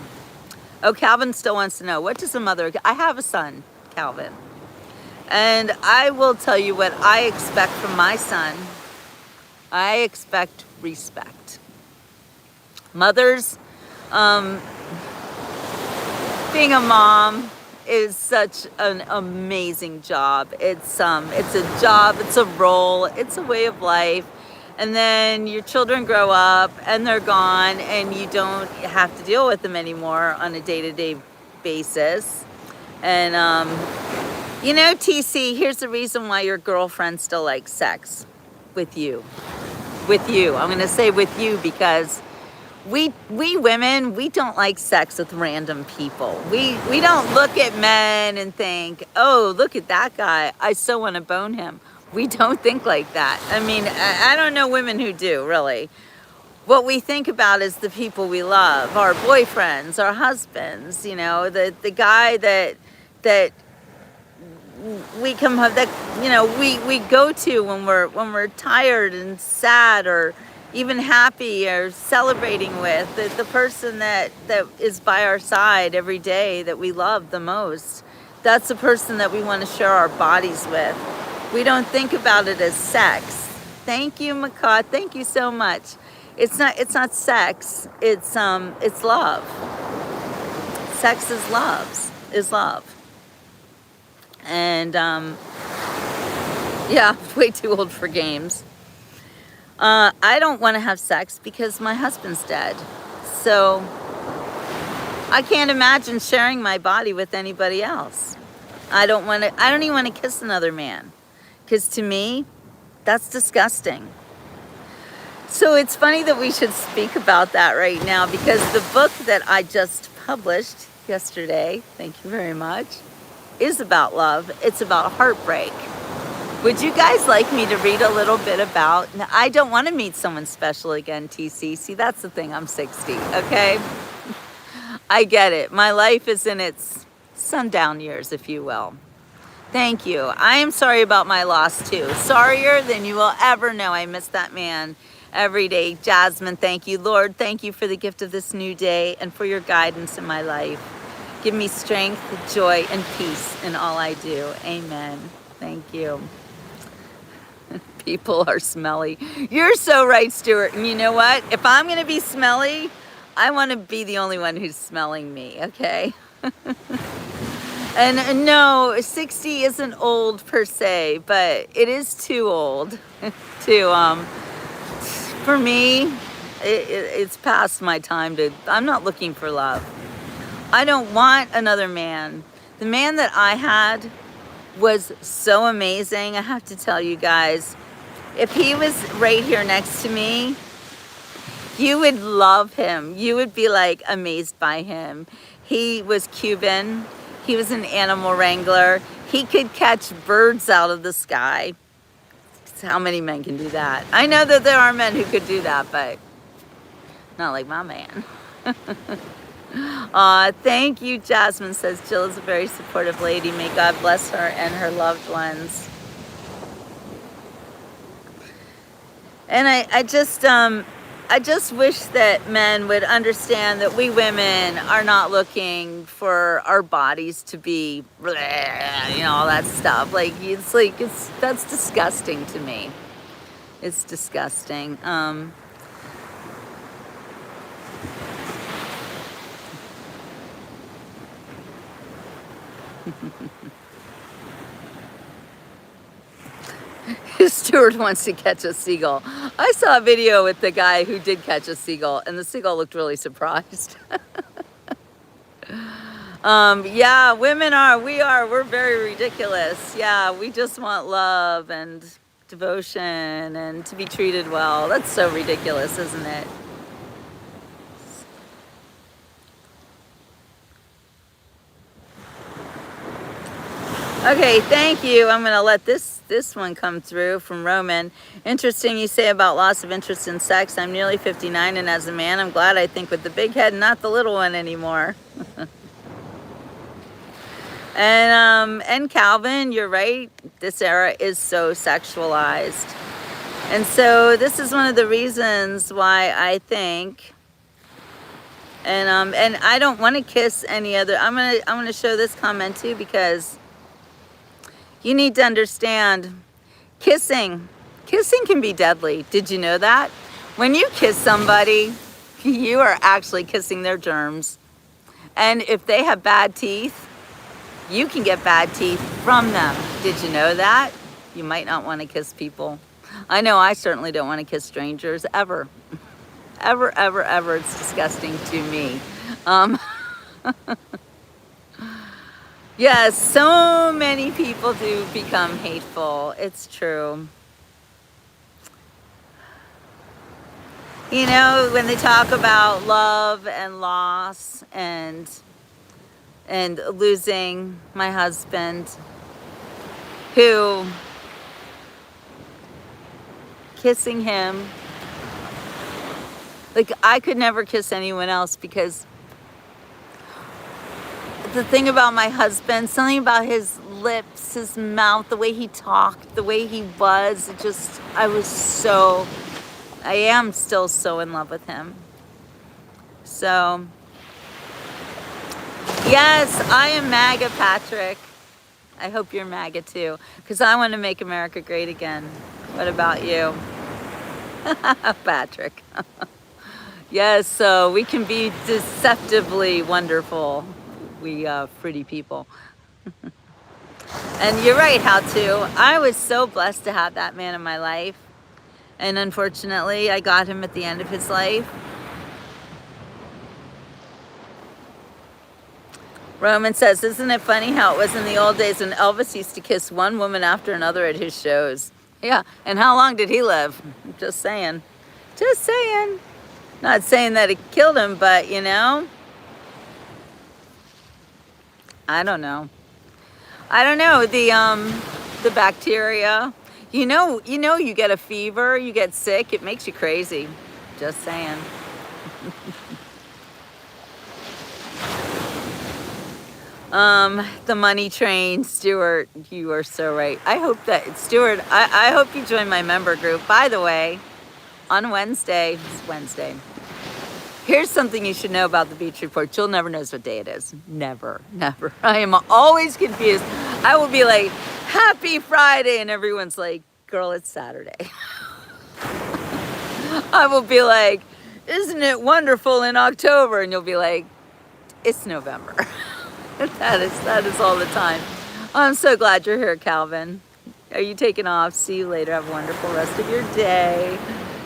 Oh, Calvin still wants to know, what does a mother... I have a son, Calvin. And I will tell you what I expect from my son. I expect respect. Mothers, being a mom is such an amazing job. It's a job, it's a role, it's a way of life. And then your children grow up and they're gone and you don't have to deal with them anymore on a day-to-day basis. And you know, TC, here's the reason why your girlfriend still likes sex with you. I'm gonna say with you because we women, we don't like sex with random people. We don't look at men and think, oh, look at that guy, I so want to bone him. We don't think like that. I mean, I don't know women who do, really. What we think about is the people we love, our boyfriends, our husbands, you know, the guy that we come home, that, you know, we go to when we're tired and sad or even happy or celebrating with, the person that is by our side every day that we love the most. That's the person that we want to share our bodies with. We don't think about it as sex. Thank you, Macaw. Thank you so much. It's not sex. It's love. Sex is love. And yeah, way too old for games. I don't want to have sex because my husband's dead. So I can't imagine sharing my body with anybody else. I don't even want to kiss another man. Because to me, that's disgusting. So it's funny that we should speak about that right now, because the book that I just published yesterday, thank you very much, is about love. It's about heartbreak. Would you guys like me to read a little bit about, now, I don't want to meet someone special again, TC. See, that's the thing, I'm 60, okay? I get it. My life is in its sundown years, if you will. Thank you. I am sorry about my loss too. Sorrier than you will ever know. I miss that man every day. Jasmine, thank you. Lord, thank you for the gift of this new day and for your guidance in my life. Give me strength, joy, and peace in all I do. Amen. Thank you. People are smelly. You're so right, Stuart. And you know what? If I'm going to be smelly, I want to be the only one who's smelling me, okay? And no, 60 isn't old per se, but it is too old to, for me, it's past my time to, I'm not looking for love. I don't want another man. The man that I had was so amazing. I have to tell you guys, if he was right here next to me, you would love him. You would be like amazed by him. He was Cuban. He was an animal wrangler. He could catch birds out of the sky. How many men can do that? I know that there are men who could do that, but not like my man. Thank you, Jasmine says Jill is a very supportive lady. May God bless her and her loved ones. And I just wish that men would understand that we women are not looking for our bodies to be, you know, all that stuff. That's disgusting to me. It's disgusting. Stuart wants to catch a seagull. I saw a video with the guy who did catch a seagull, and the seagull looked really surprised. Yeah, we're very ridiculous. Yeah, we just want love and devotion and to be treated well. That's so ridiculous, isn't it? Okay, thank you. I'm going to let this one come through from Roman. Interesting you say about loss of interest in sex. I'm nearly 59, and as a man, I'm glad I think with the big head, not the little one anymore. And Calvin, you're right. This era is so sexualized. And so this is one of the reasons why I think, and I don't want to kiss any other, I'm gonna show this comment too, because you need to understand, kissing can be deadly. Did you know that? When you kiss somebody, you are actually kissing their germs. And if they have bad teeth, you can get bad teeth from them. Did you know that? You might not want to kiss people. I know I certainly don't want to kiss strangers, ever. Ever, ever, ever. It's disgusting to me. Yes, so many people do become hateful. It's true. You know, when they talk about love and loss and losing my husband, who, kissing him, like I could never kiss anyone else, because the thing about my husband, something about his lips, his mouth, the way he talked, the way he was, it just, I am still so in love with him. So, yes, I am MAGA, Patrick. I hope you're MAGA too, because I want to make America great again. What about you? Patrick. Yes, so we can be deceptively wonderful. We pretty people. And you're right, how to. I was so blessed to have that man in my life. And unfortunately, I got him at the end of his life. Roman says, isn't it funny how it was in the old days when Elvis used to kiss one woman after another at his shows? Yeah, and how long did he live? Just saying. Just saying. Not saying that it killed him, but you know, I don't know. I don't know, the bacteria. You get a fever, you get sick, it makes you crazy. Just saying. The money train, Stuart, you are so right. I hope that, Stuart, I hope you join my member group. By the way, on Wednesday, it's Wednesday. Here's something you should know about the Beach Report. Jill never knows what day it is. Never, never. I am always confused. I will be like, happy Friday, and everyone's like, girl, it's Saturday. I will be like, isn't it wonderful in October? And you'll be like, it's November. That is all the time. I'm so glad you're here, Calvin. Are you taking off? See you later. Have a wonderful rest of your day.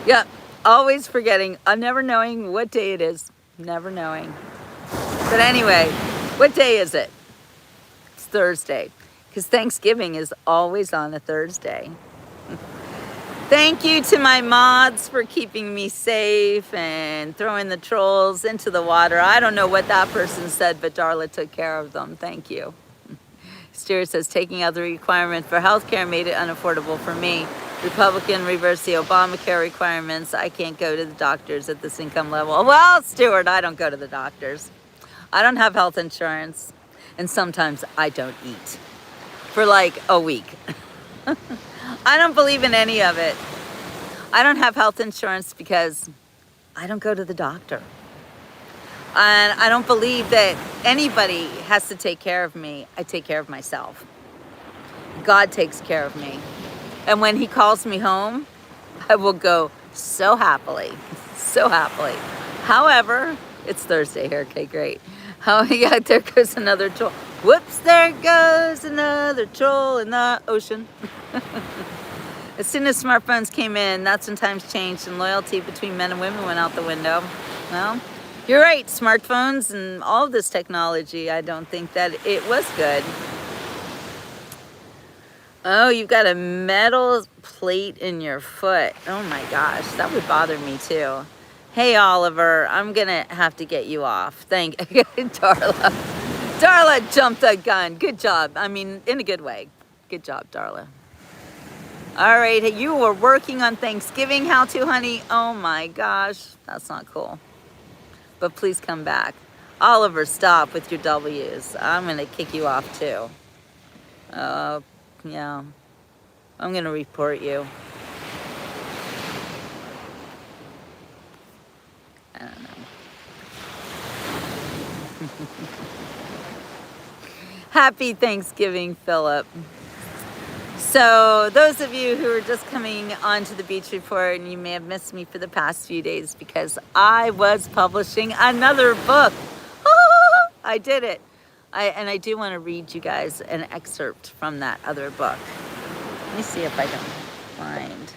Yep. Always forgetting, never knowing what day it is. Never knowing. But anyway, what day is it? It's Thursday. Because Thanksgiving is always on a Thursday. Thank you to my mods for keeping me safe and throwing the trolls into the water. I don't know what that person said, but Darla took care of them. Thank you. Stuart says, taking out the requirement for healthcare made it unaffordable for me. Republican reversed the Obamacare requirements. I can't go to the doctors at this income level. Well, Stuart, I don't go to the doctors. I don't have health insurance. And sometimes I don't eat for like a week. I don't believe in any of it. I don't have health insurance because I don't go to the doctor. And I don't believe that anybody has to take care of me. I take care of myself. God takes care of me. And when he calls me home, I will go so happily, so happily. However, it's Thursday here. Okay, great. Yeah, there goes another troll. Whoops, there goes another troll in the ocean. As soon as smartphones came in, that's when times changed and loyalty between men and women went out the window. Well, you're right, smartphones and all this technology, I don't think that it was good. Oh, you've got a metal plate in your foot. Oh my gosh, that would bother me too. Hey, Oliver, I'm gonna have to get you off. Thank Darla. Darla jumped the gun. Good job. I mean, in a good way. Good job, Darla. All right, hey, you were working on Thanksgiving. How to, honey? Oh my gosh, that's not cool. But please come back. Oliver, stop with your W's. I'm gonna kick you off too. Yeah, I'm gonna report you. I don't know. Happy Thanksgiving, Philip. So those of you who are just coming onto the Beach Report, and you may have missed me for the past few days because I was publishing another book. I did it. I do want to read you guys an excerpt from that other book. Let me see if I can find.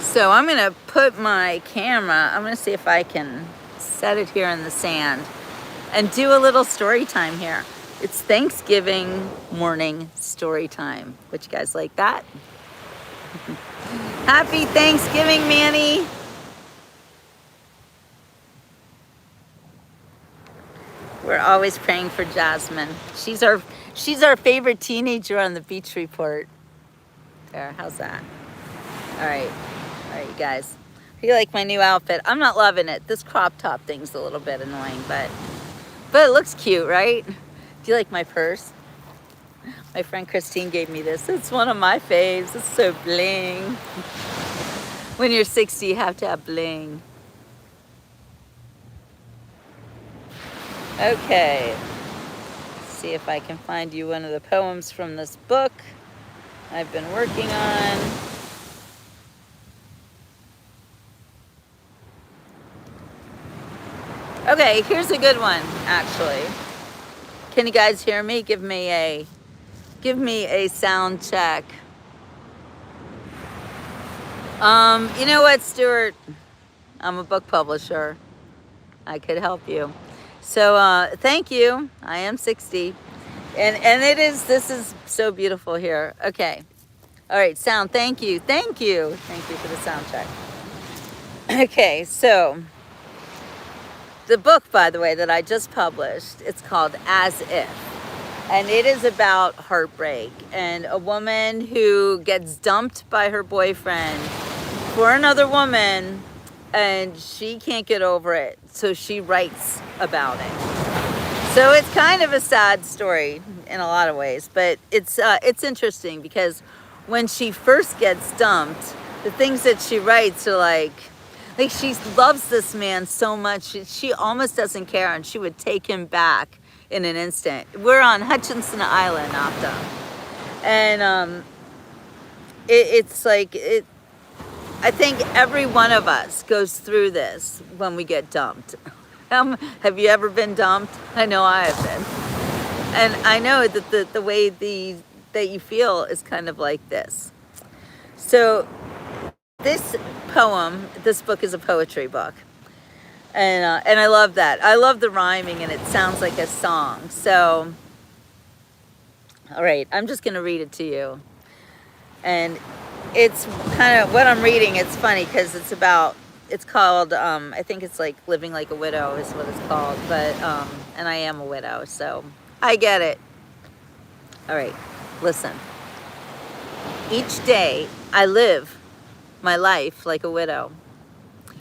So I'm going to put my camera, I'm going to see if I can set it here in the sand and do a little story time here. It's Thanksgiving morning story time. Would you guys like that? Happy Thanksgiving, Manny. We're always praying for Jasmine. She's our favorite teenager on the Beach Report. There, how's that? All right, you guys. You like my new outfit? I'm not loving it. This crop top thing's a little bit annoying, but it looks cute, right? Do you like my purse? My friend Christine gave me this. It's one of my faves. It's so bling. When you're 60, you have to have bling. Okay, let's see if I can find you one of the poems from this book I've been working on. Okay, here's a good one, actually. Can you guys hear me? Give me a sound check. You know what, Stuart? I'm a book publisher. I could help you. So thank you. I am 60. And this is so beautiful here. Okay. All right, sound, thank you. Thank you. Thank you for the sound check. Okay, so the book, by the way, that I just published, it's called As If. And it is about heartbreak and a woman who gets dumped by her boyfriend for another woman, and she can't get over it. So she writes about it. So it's kind of a sad story in a lot of ways, but it's interesting because when she first gets dumped, the things that she writes are like she loves this man so much, she almost doesn't care, and she would take him back in an instant. We're on Hutchinson Island, Opta. And it's like, I think every one of us goes through this when we get dumped. Have you ever been dumped? I know I have been. And I know that the way that you feel is kind of like this. So this book is a poetry book. And I love that. I love the rhyming, and it sounds like a song. So, all right, I'm just going to read it to you. And it's kind of what I'm reading. It's funny because it's called, I think it's like Living Like a Widow is what it's called. But, and I am a widow, so I get it. All right, listen. Each day I live my life like a widow,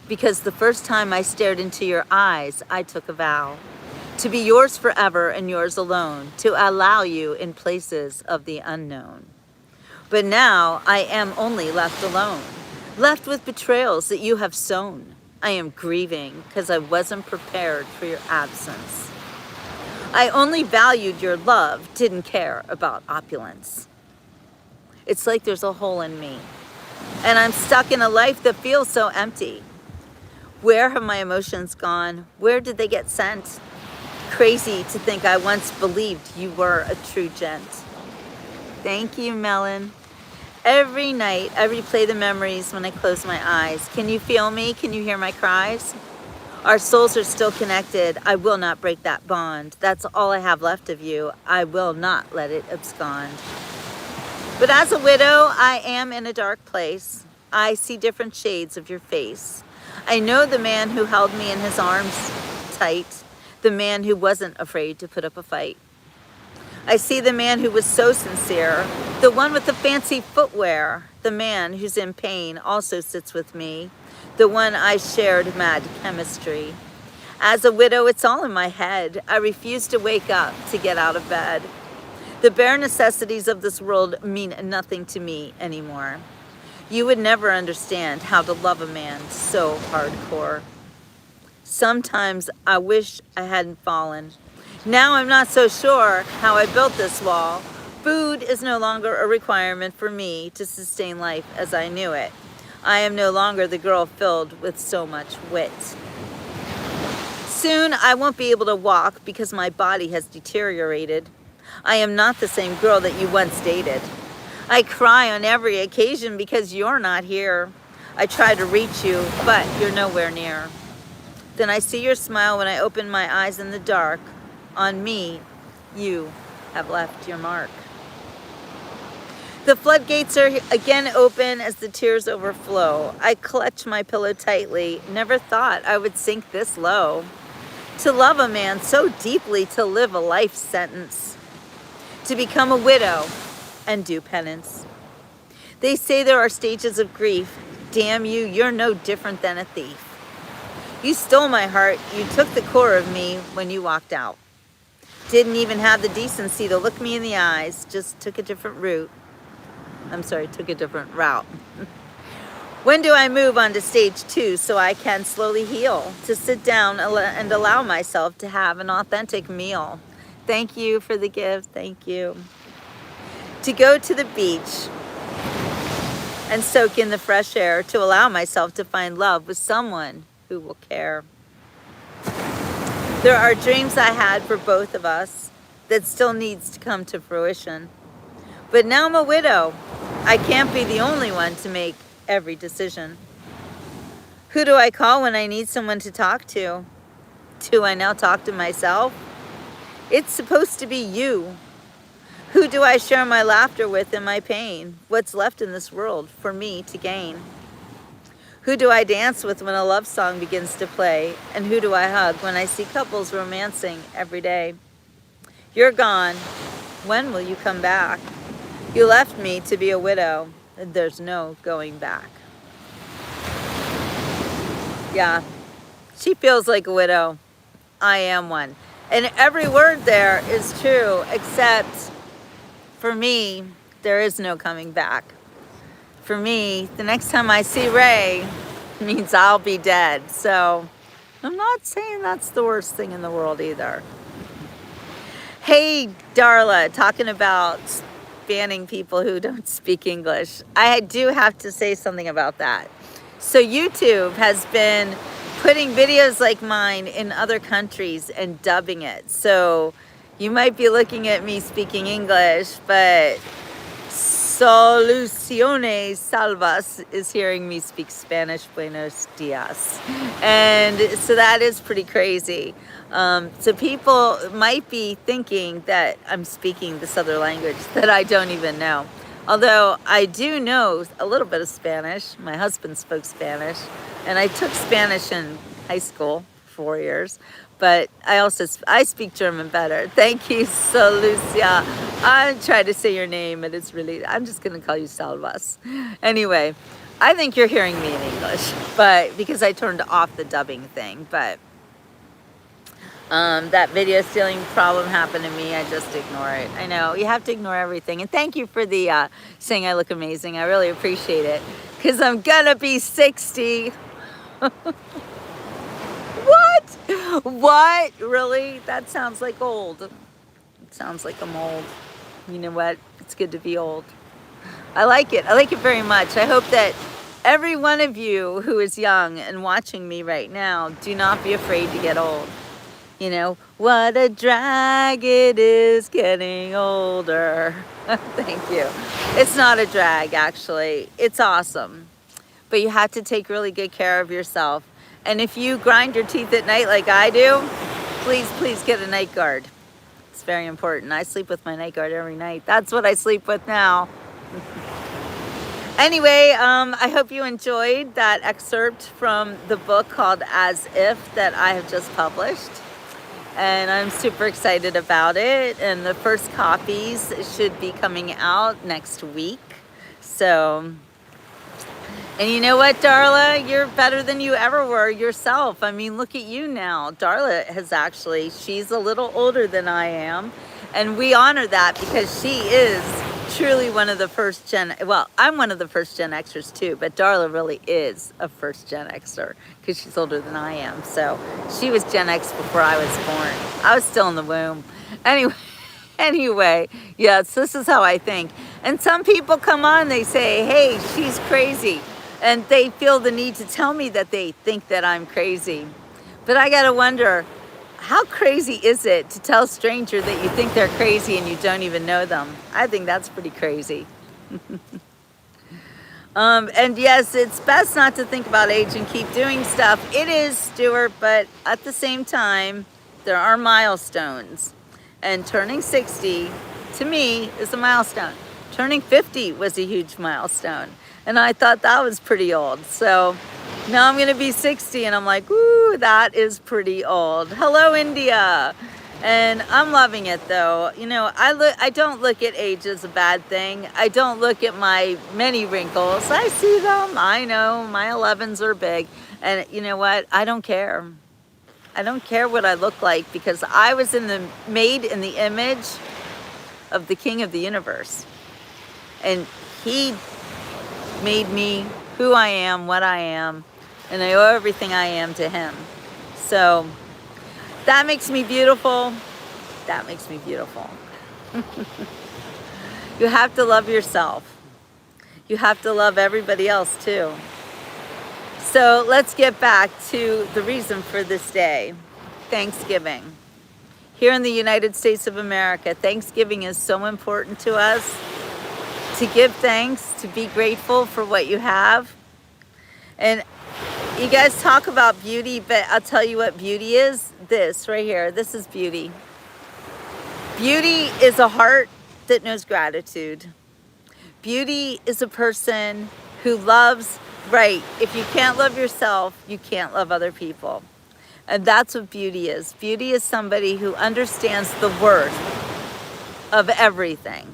because the first time I stared into your eyes, I took a vow to be yours forever and yours alone, to allow you in places of the unknown. But now I am only left alone, left with betrayals that you have sown. I am grieving because I wasn't prepared for your absence. I only valued your love, didn't care about opulence. It's like there's a hole in me, and I'm stuck in a life that feels so empty. Where have my emotions gone? Where did they get sent? Crazy to think I once believed you were a true gent. Thank you, Melon. Every night I replay the memories when I close my eyes. Can you feel me? Can you hear my cries? Our souls are still connected. I will not break that bond. That's all I have left of you. I will not let it abscond. But as a widow, I am in a dark place. I see different shades of your face. I know the man who held me in his arms tight, the man who wasn't afraid to put up a fight. I see the man who was so sincere, the one with the fancy footwear, the man who's in pain also sits with me, the one I shared mad chemistry. As a widow, it's all in my head. I refuse to wake up to get out of bed. The bare necessities of this world mean nothing to me anymore. You would never understand how to love a man so hardcore. Sometimes I wish I hadn't fallen. Now I'm not so sure how I built this wall. Food is no longer a requirement for me to sustain life as I knew it. I am no longer the girl filled with so much wit. Soon I won't be able to walk because my body has deteriorated. I am not the same girl that you once dated. I cry on every occasion because you're not here. I try to reach you, but you're nowhere near. Then I see your smile when I open my eyes in the dark. On me, you have left your mark. The floodgates are again open as the tears overflow. I clutch my pillow tightly. Never thought I would sink this low. To love a man so deeply, to live a life sentence. To become a widow and do penance. They say there are stages of grief. Damn you, you're no different than a thief. You stole my heart. You took the core of me when you walked out. Didn't even have the decency to look me in the eyes. Just took a different route. Took a different route. When do I move on to stage 2 so I can slowly heal? To sit down and allow myself to have an authentic meal. Thank you for the gift. Thank you. To go to the beach and soak in the fresh air. To allow myself to find love with someone who will care. There are dreams I had for both of us that still needs to come to fruition. But now I'm a widow. I can't be the only one to make every decision. Who do I call when I need someone to talk to? Do I now talk to myself? It's supposed to be you. Who do I share my laughter with and my pain? What's left in this world for me to gain? Who do I dance with when a love song begins to play? And who do I hug when I see couples romancing every day? You're gone. When will you come back? You left me to be a widow, and there's no going back. Yeah, she feels like a widow. I am one. And every word there is true, except for me, there is no coming back. For me, the next time I see Ray means I'll be dead. So I'm not saying that's the worst thing in the world either. Hey, Darla, talking about banning people who don't speak English. I do have to say something about that. So YouTube has been putting videos like mine in other countries and dubbing it. So you might be looking at me speaking English, but Soluciones Salvas is hearing me speak Spanish. Buenos dias. And so that is pretty crazy. So people might be thinking that I'm speaking this other language that I don't even know. Although I do know a little bit of Spanish. My husband spoke Spanish, and I took Spanish in high school, 4 years. But I speak German better. Thank you, Solucia. I'm trying to say your name, and I'm just going to call you Salvas. Anyway, I think you're hearing me in English, but because I turned off the dubbing thing. But that video stealing problem happened to me. I just ignore it. I know, you have to ignore everything. And thank you for the saying I look amazing. I really appreciate it, because I'm going to be 60. What? Really? That sounds like old. It sounds like I'm old. You know what? It's good to be old. I like it. I like it very much. I hope that every one of you who is young and watching me right now, do not be afraid to get old. You know, what a drag it is getting older. Thank you. It's not a drag, actually. It's awesome. But you have to take really good care of yourself. And if you grind your teeth at night like I do, please get a night guard. It's very important. I sleep with my night guard every night. That's what I sleep with now. Anyway, I hope you enjoyed that excerpt from the book called As If that I have just published. And I'm super excited about it. And the first copies should be coming out next week. So... And you know what, Darla? You're better than you ever were yourself. I mean, look at you now. Darla she's a little older than I am. And we honor that because she is truly one of the first Gen... Well, I'm one of the first Gen Xers too, but Darla really is a first Gen Xer because she's older than I am. So she was Gen X before I was born. I was still in the womb. Anyway, yes, this is how I think. And some people come on, they say, hey, she's crazy. And they feel the need to tell me that they think that I'm crazy. But I gotta wonder, how crazy is it to tell a stranger that you think they're crazy and you don't even know them? I think that's pretty crazy. And yes, it's best not to think about age and keep doing stuff. It is, Stuart, but at the same time, there are milestones. And turning 60, to me, is a milestone. Turning 50 was a huge milestone. And I thought that was pretty old. So now I'm going to be 60 and I'm like, ooh, that is pretty old. Hello, India. And I'm loving it though. You know, I don't look at age as a bad thing. I don't look at my many wrinkles. I see them. I know my 11s are big. And you know what? I don't care. I don't care what I look like because I was made in the image of the King of the universe. And he made me who I am, what I am, and I owe everything I am to him. So that makes me beautiful. That makes me beautiful. You have to love yourself. You have to love everybody else too. So let's get back to the reason for this day, Thanksgiving. Here in the United States of America, Thanksgiving is so important to us. To give thanks, to be grateful for what you have. And You guys talk about beauty, but I'll tell you what beauty is. This right here. This is beauty. Beauty is a heart that knows gratitude. Beauty is a person who loves, right? If you can't love yourself, you can't love other people. And that's what beauty is. Beauty is somebody who understands the worth of everything.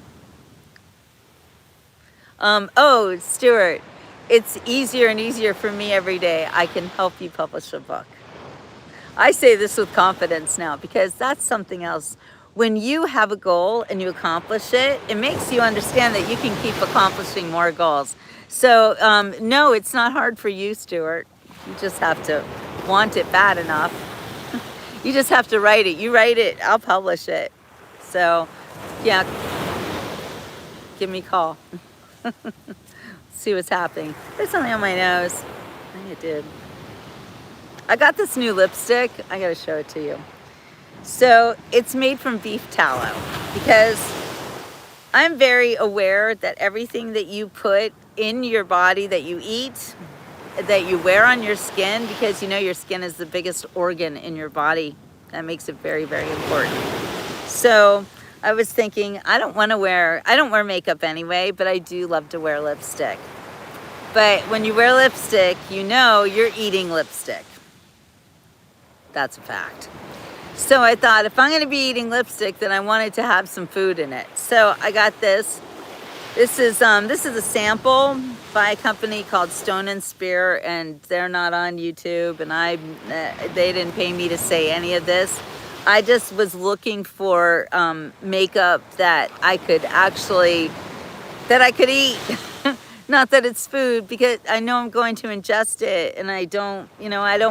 Oh, Stuart, it's easier and easier for me every day. I can help you publish a book. I say this with confidence now because that's something else. When you have a goal and you accomplish it, it makes you understand that you can keep accomplishing more goals. So no, it's not hard for you, Stuart. You just have to want it bad enough. You just have to write it. You write it, I'll publish it. So yeah, give me a call. See what's happening. There's something on my nose. I think it did. I got this new lipstick. I gotta show it to you. So it's made from beef tallow because I'm very aware that everything that you put in your body, that you eat, that you wear on your skin, because you know your skin is the biggest organ in your body. That makes it very, very important. So I was thinking, I don't wear makeup anyway, but I do love to wear lipstick. But when you wear lipstick, you know you're eating lipstick. That's a fact. So I thought if I'm going to be eating lipstick, then I wanted to have some food in it. So I got this. This is a sample by a company called Stone and Spear, and they're not on YouTube, and they didn't pay me to say any of this. I just was looking for makeup that I could eat. Not that it's food, because I know I'm going to ingest it, and I don't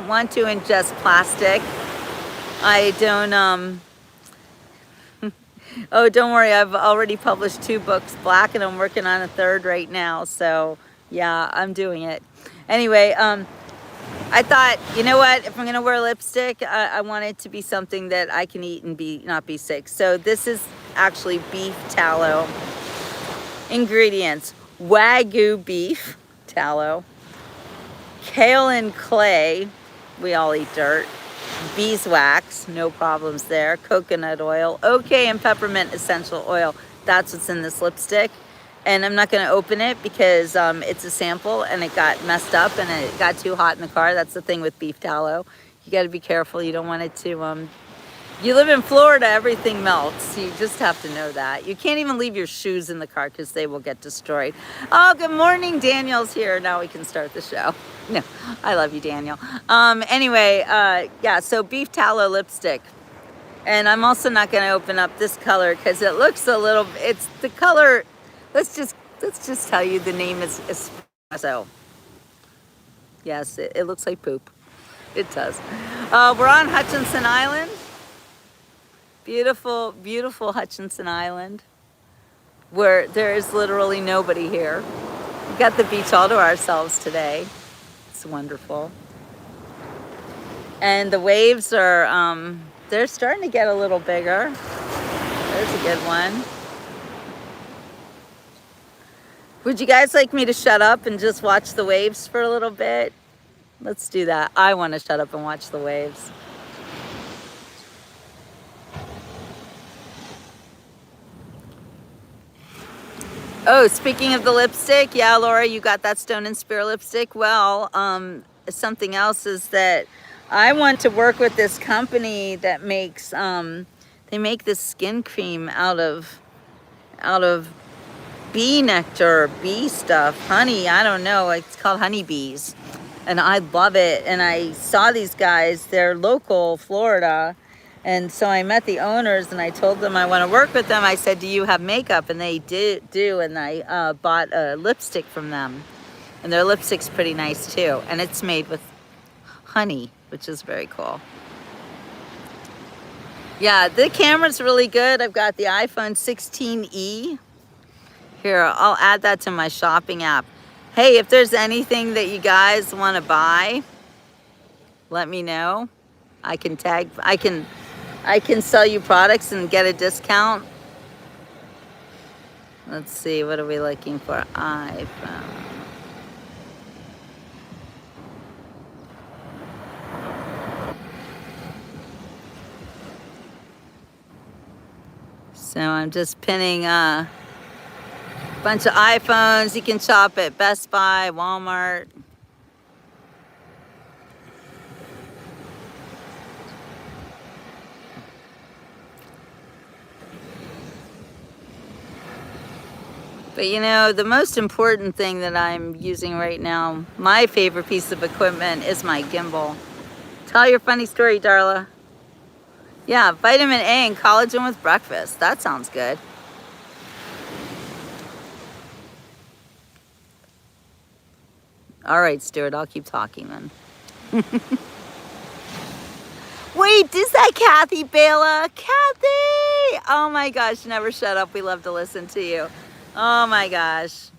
want to ingest plastic. I don't, oh, don't worry, I've already published 2 books, Black, and I'm working on a 3rd right now, so yeah, I'm doing it. Anyway, I thought, you know what, if I'm gonna wear lipstick, I want it to be something that I can eat and not be sick. So this is actually beef tallow. Ingredients: Wagyu beef tallow, kaolin clay, we all eat dirt, beeswax, no problems there, coconut oil, okay, and peppermint essential oil. That's what's in this lipstick. And I'm not going to open it because it's a sample and it got messed up and it got too hot in the car. That's the thing with beef tallow. You got to be careful. You don't want it to you live in Florida, everything melts. You just have to know that. You can't even leave your shoes in the car because they will get destroyed. Oh, good morning. Daniel's here. Now we can start the show. No, I love you, Daniel. Anyway, yeah, so beef tallow lipstick. And I'm also not going to open up this color because it looks a little, it's the color, let's just tell you the name is espresso. Yes, it looks like poop. It does. We're on Hutchinson Island. Beautiful, beautiful Hutchinson Island, where there is literally nobody here. We got the beach all to ourselves today. It's wonderful. And the waves are, they're starting to get a little bigger. There's a good one. Would you guys like me to shut up and just watch the waves for a little bit? Let's do that. I want to shut up and watch the waves. Oh, speaking of the lipstick, yeah, Laura, you got that Stone and Spear lipstick. Well, something else is that I want to work with this company that makes, they make this skin cream out of bee nectar, bee stuff, honey, I don't know, it's called honeybees. And I love it. And I saw these guys, they're local, Florida. And so I met the owners and I told them I want to work with them. I said, do you have makeup? And they do. And I bought a lipstick from them. And their lipstick's pretty nice too. And it's made with honey, which is very cool. Yeah, the camera's really good. I've got the iPhone 16e. Here, I'll add that to my shopping app. Hey, if there's anything that you guys want to buy, let me know. I can sell you products and get a discount. Let's see, what are we looking for? iPhone. So I'm just pinning a bunch of iPhones. You can shop at Best Buy, Walmart. But you know, the most important thing that I'm using right now, my favorite piece of equipment, is my gimbal. Tell your funny story, Darla. Yeah, vitamin A and collagen with breakfast. That sounds good. All right, Stuart, I'll keep talking then. Wait, is that Kathy Bela? Kathy! Oh my gosh, never shut up. We love to listen to you. Oh my gosh.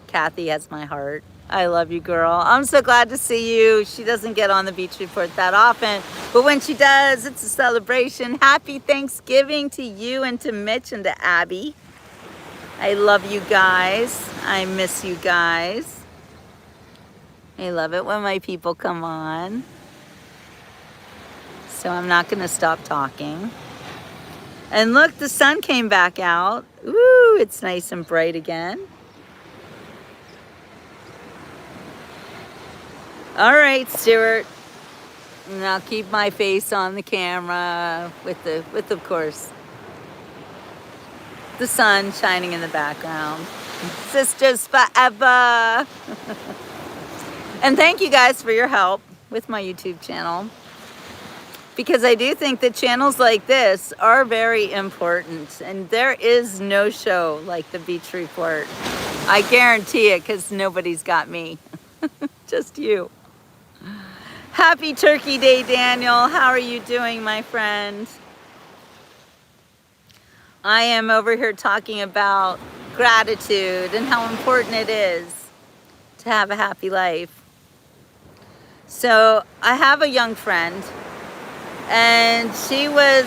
Kathy has my heart. I love you, girl. I'm so glad to see you. She doesn't get on the Beach Report that often, but when she does, it's a celebration. Happy Thanksgiving to you and to Mitch and to Abby. I love you guys. I miss you guys. I love it when my people come on. So I'm not going to stop talking. And look, the sun came back out. Ooh, it's nice and bright again. All right, Stuart. And I'll keep my face on the camera with of course, the sun shining in the background. Sisters forever. And thank you guys for your help with my YouTube channel, because I do think that channels like this are very important, and there is no show like the Beach Report. I guarantee it, because nobody's got me. Just you. Happy Turkey Day, Daniel. How are you doing, my friend? I am over here talking about gratitude and how important it is to have a happy life. So I have a young friend, and she was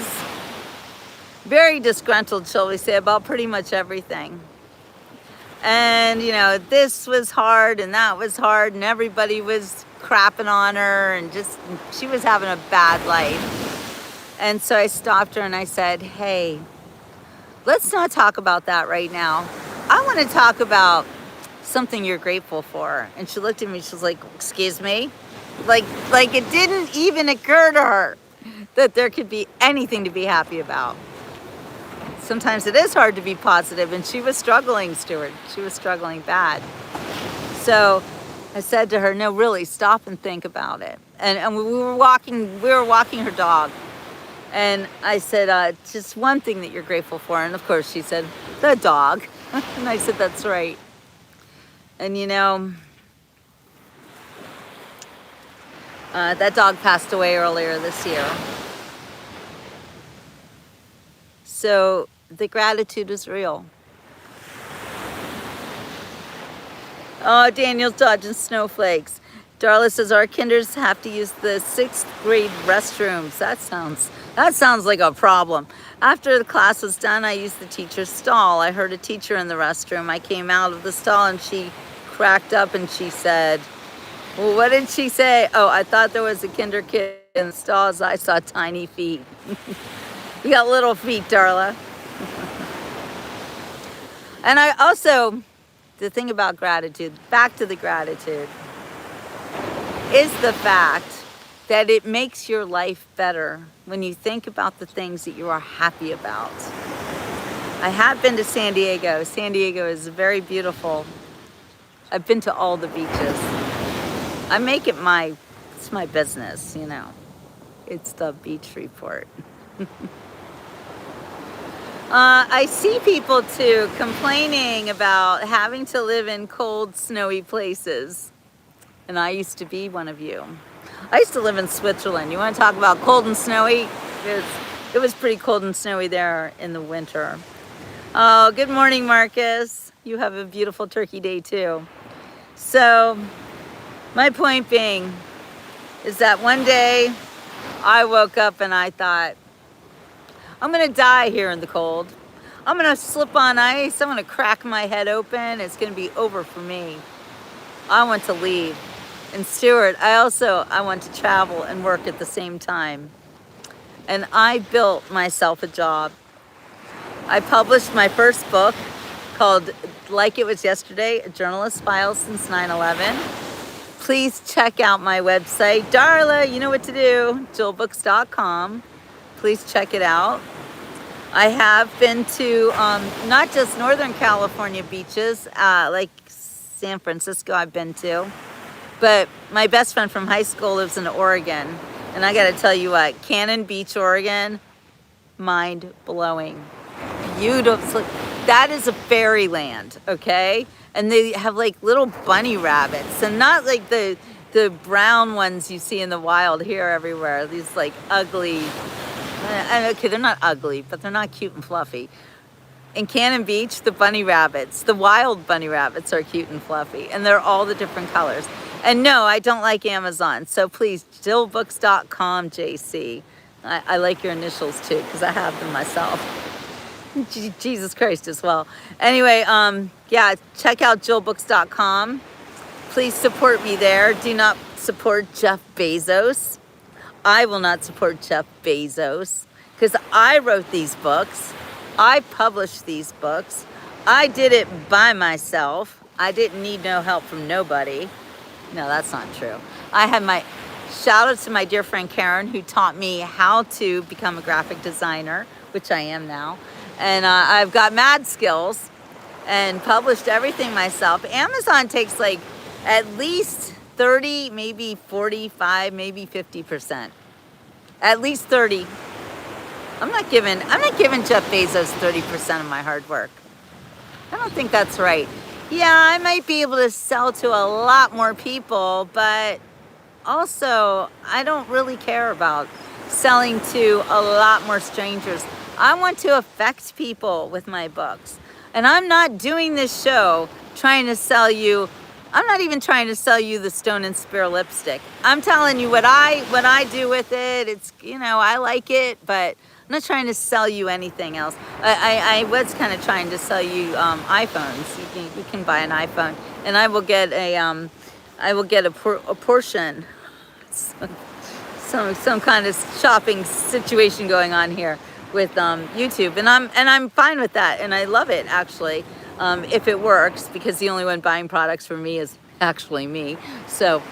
very disgruntled, shall we say, about pretty much everything. And, you know, this was hard and that was hard, and everybody was crapping on her, and just, she was having a bad life. And so I stopped her and I said, hey, let's not talk about that right now. I want to talk about something you're grateful for. And she looked at me, she was like, excuse me? Like it didn't even occur to her that there could be anything to be happy about. Sometimes it is hard to be positive, and she was struggling, Stuart. She was struggling bad. So I said to her, no, really, stop and think about it. And we were walking her dog. And I said, just one thing that you're grateful for. And of course she said, the dog. And I said, that's right. And you know, that dog passed away earlier this year. So the gratitude is real. Oh, Daniel's dodging snowflakes. Darla says our kinders have to use the 6th grade restrooms. That sounds like a problem. After the class was done, I used the teacher's stall. I heard a teacher in the restroom. I came out of the stall and she cracked up and she said, well, what did she say? Oh, I thought there was a kinder kid in the stalls. I saw tiny feet. You got little feet, Darla. And I also, the thing about gratitude, back to the gratitude, is the fact that it makes your life better when you think about the things that you are happy about. I have been to San Diego. San Diego is very beautiful. I've been to all the beaches. I make it it's my business, you know. It's the Beach Report. I see people too complaining about having to live in cold, snowy places. And I used to be one of you. I used to live in Switzerland. You want to talk about cold and snowy? It was pretty cold and snowy there in the winter. Oh, good morning, Marcus. You have a beautiful turkey day too. So my point being is that one day I woke up and I thought, I'm gonna die here in the cold. I'm gonna slip on ice. I'm gonna crack my head open. It's gonna be over for me. I want to leave. And Stuart, I want to travel and work at the same time. and I built myself a job. I published my first book called Like It Was Yesterday, A Journalist's Files Since 9/11. Please check out my website. Darla, you know what to do, JewelBooks.com. Please check it out. I have been to not just Northern California beaches, like San Francisco I've been to, but my best friend from high school lives in Oregon. And I gotta tell you what, Cannon Beach, Oregon, mind blowing. Beautiful. That is a fairyland, okay? And they have like little bunny rabbits, and not like the brown ones you see in the wild here everywhere. These like ugly, okay, they're not ugly, but they're not cute and fluffy. In Cannon Beach, the bunny rabbits, the wild bunny rabbits are cute and fluffy, and they're all the different colors. And no, I don't like Amazon, so please, JewelBooks.com, JC. I like your initials too, because I have them myself. Jesus Christ as well. Anyway, yeah, check out JewelBooks.com. Please support me there. Do not support Jeff Bezos. I will not support Jeff Bezos because I wrote these books. I published these books. I did it by myself. I didn't need no help from nobody. No, that's not true. I had my shout out to my dear friend Karen, who taught me how to become a graphic designer, which I am now. And I've got mad skills and published everything myself. Amazon takes like at least 30, maybe 45, maybe 50%. At least 30. I'm not giving Jeff Bezos 30% of my hard work. I don't think that's right. Yeah, I might be able to sell to a lot more people, but also I don't really care about selling to a lot more strangers. I want to affect people with my books. And I'm not doing this show trying to sell you, I'm not even trying to sell you the Stone and Spear lipstick. I'm telling you what I do with it. It's, you know, I like it, but I'm not trying to sell you anything else. I was kind of trying to sell you iPhones. You can buy an iPhone, and I will get a portion, some kind of shopping situation going on here with YouTube, and I'm fine with that, and I love it actually, if it works, because the only one buying products for me is actually me. So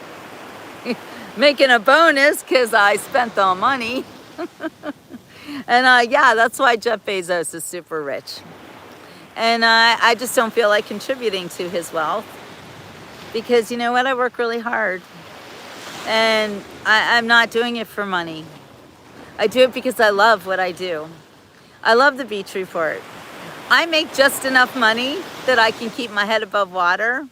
making a bonus because I spent the money. And yeah, that's why Jeff Bezos is super rich. And I just don't feel like contributing to his wealth, because you know what, I work really hard, and I'm not doing it for money. I do it because I love what I do. I love the Beach Report. I make just enough money that I can keep my head above water.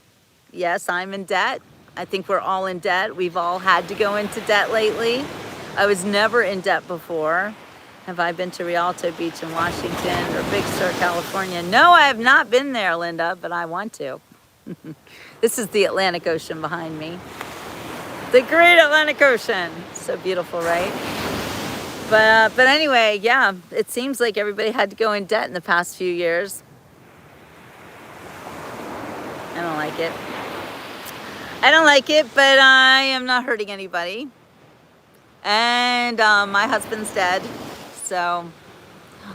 Yes, I'm in debt. I think we're all in debt. We've all had to go into debt lately. I was never in debt before. Have I been to Rialto Beach in Washington or Big Sur, California? No, I have not been there, Linda, but I want to. This is the Atlantic Ocean behind me. The great Atlantic Ocean. So beautiful, right? But anyway, yeah, it seems like everybody had to go in debt in the past few years. I don't like it. I don't like it, but I am not hurting anybody. And my husband's dead, so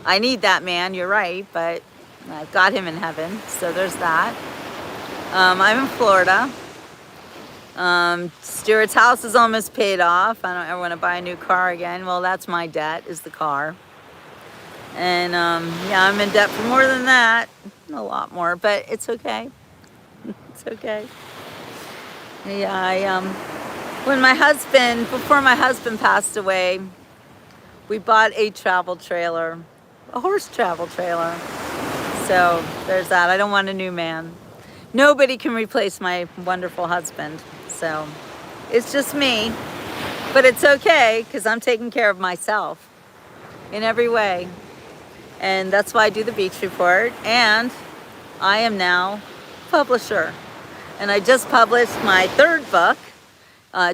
I need that man, you're right, but I've got him in heaven, so there's that. I'm in Florida. Stuart's house is almost paid off. I don't ever want to buy a new car again. Well, that's my debt, is the car. And yeah, I'm in debt for more than that. A lot more, but it's okay. It's okay. Yeah, before my husband passed away, we bought a travel trailer, a horse travel trailer. So there's that. I don't want a new man. Nobody can replace my wonderful husband. So it's just me, but it's okay because I'm taking care of myself in every way. And that's why I do the Beach Report. And I am now publisher. And I just published my third book.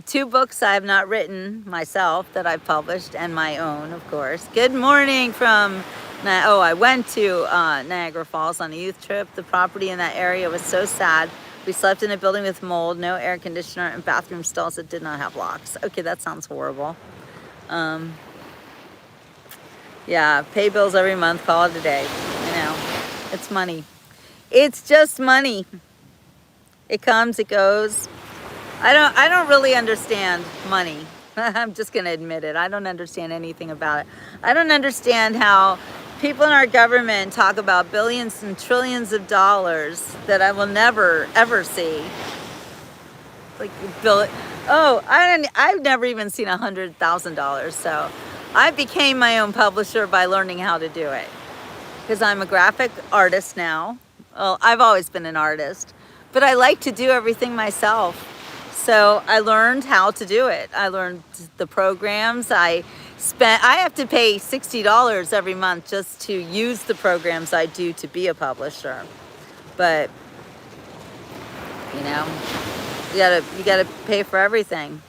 2 books I have not written myself that I've published, and my own, of course. Good morning from, I went to Niagara Falls on a youth trip. The property in that area was so sad. We slept in a building with mold, no air conditioner, and bathroom stalls that did not have locks. Okay, that sounds horrible. Yeah, pay bills every month, call it a day. You know, it's money. It's just money. It comes, it goes. I don't really understand money. I'm just gonna admit it. I don't understand anything about it. I don't understand how people in our government talk about billions and trillions of dollars that I will never ever see. Like bill. Oh, I've never even seen $100,000. So I became my own publisher by learning how to do it because I'm a graphic artist now. Well, I've always been an artist, but I like to do everything myself. So I learned how to do it. I learned the programs. I have to pay $60 every month just to use the programs I do to be a publisher. But you know, you gotta pay for everything.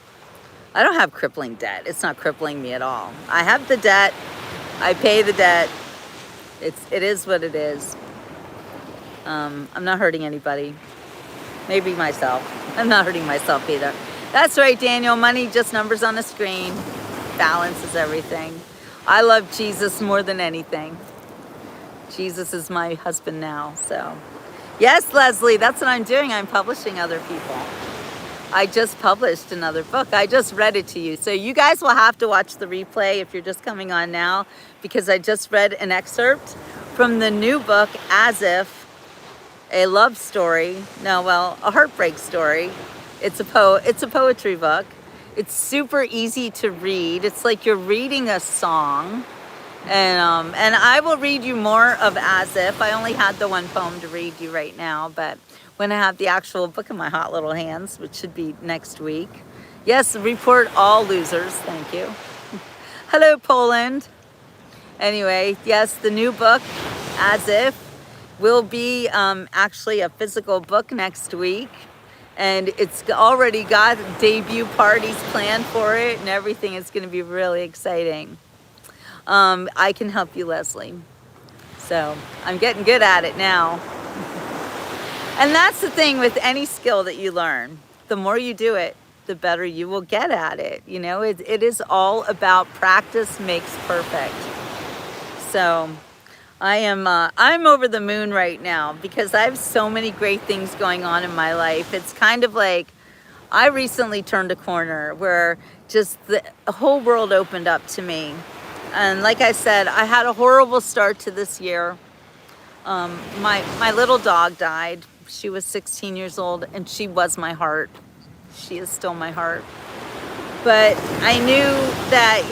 I don't have crippling debt. It's not crippling me at all. I have the debt. I pay the debt. It is what it is. I'm not hurting anybody. Maybe myself. I'm not hurting myself either. That's right, Daniel. Money, just numbers on a screen. Balance is everything. I love Jesus more than anything. Jesus is my husband now, so. Yes, Leslie, that's what I'm doing. I'm publishing other people. I just published another book. I just read it to you. So you guys will have to watch the replay if you're just coming on now, because I just read an excerpt from the new book, As If, a love story. No, well, a heartbreak story. It's a poetry book. It's super easy to read. It's like you're reading a song. And I will read you more of As If. I only had the one poem to read you right now, but when I have the actual book in my hot little hands, which should be next week. Yes, report all losers. Thank you. Hello, Poland. Anyway, yes, the new book, As If, will be actually a physical book next week. And it's already got debut parties planned for it and everything. It's going to be really exciting. I can help you, Leslie. So I'm getting good at it now. And that's the thing with any skill that you learn. The more you do it, the better you will get at it. You know, it is all about practice makes perfect. So I'm over the moon right now because I have so many great things going on in my life. It's kind of like I recently turned a corner where just the whole world opened up to me. And like I said, I had a horrible start to this year. My little dog died. She was 16 years old and she was my heart. She is still my heart. But I knew that,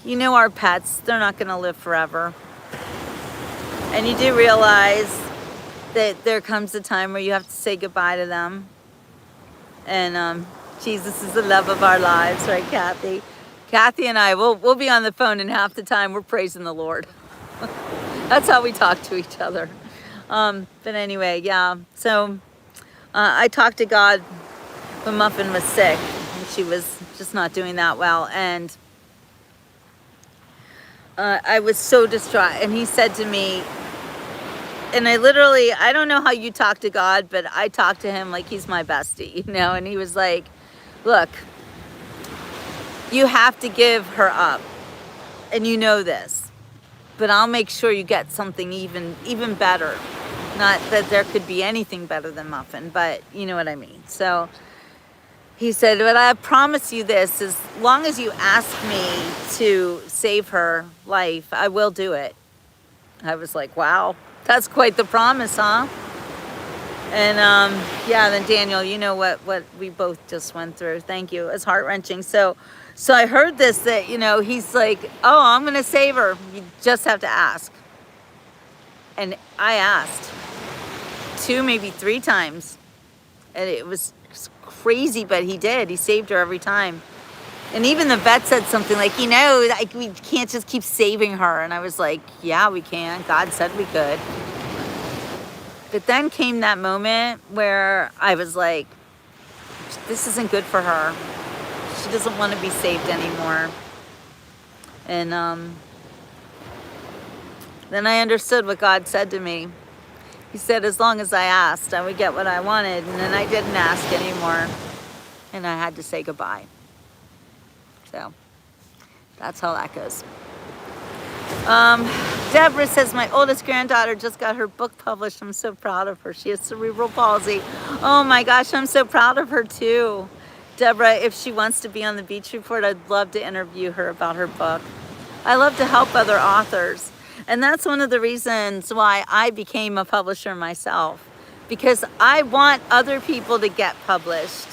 you know our pets, they're not going to live forever. And you do realize that there comes a time where you have to say goodbye to them. And Jesus is the love of our lives, right, Kathy? Kathy and I, we'll be on the phone, and half the time we're praising the Lord. That's how we talk to each other. But anyway, yeah. So I talked to God when Muffin was sick. And she was just not doing that well. And I was so distraught. And he said to me, and I don't know how you talk to God, but I talk to him like he's my bestie, And he was like, look, you have to give her up. And you know this. But I'll make sure you get something even better. Not that there could be anything better than Muffin, but you know what I mean. So he said, but I promise you this, as long as you ask me to save her life, I will do it. I was like, wow, that's quite the promise, huh? And yeah, then Daniel, you know what we both just went through. Thank you. It's heart-wrenching. So I heard this, that, he's like, oh, I'm going to save her. You just have to ask. And I asked 2, maybe 3 times. And it was crazy, but he did. He saved her every time. And even the vet said something like, like we can't just keep saving her. And I was like, yeah, we can. God said we could. But then came that moment where I was like, this isn't good for her. She doesn't want to be saved anymore. And then I understood what God said to me. He said, as long as I asked, I would get what I wanted. And then I didn't ask anymore. And I had to say goodbye. So, That's how that goes. Deborah says, my oldest granddaughter just got her book published. I'm so proud of her. She has cerebral palsy. Oh my gosh, I'm so proud of her too. Deborah, if she wants to be on the Beach Report, I'd love to interview her about her book. I love to help other authors. And that's one of the reasons why I became a publisher myself, because I want other people to get published.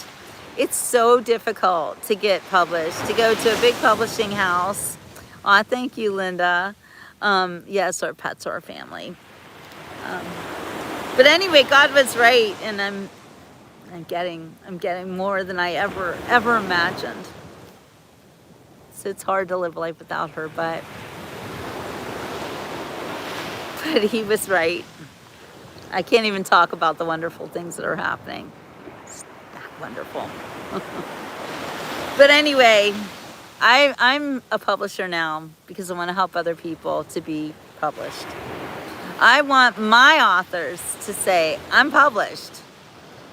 It's so difficult to get published, to go to a big publishing house. Aw, thank you, Linda. Yes, our pets are our family. But anyway, God was right, and I'm getting more than I ever imagined. So it's hard to live life without her, but he was right. I can't even talk about the wonderful things that are happening. It's not wonderful. But anyway, I'm a publisher now because I want to help other people to be published. I want my authors to say, I'm published.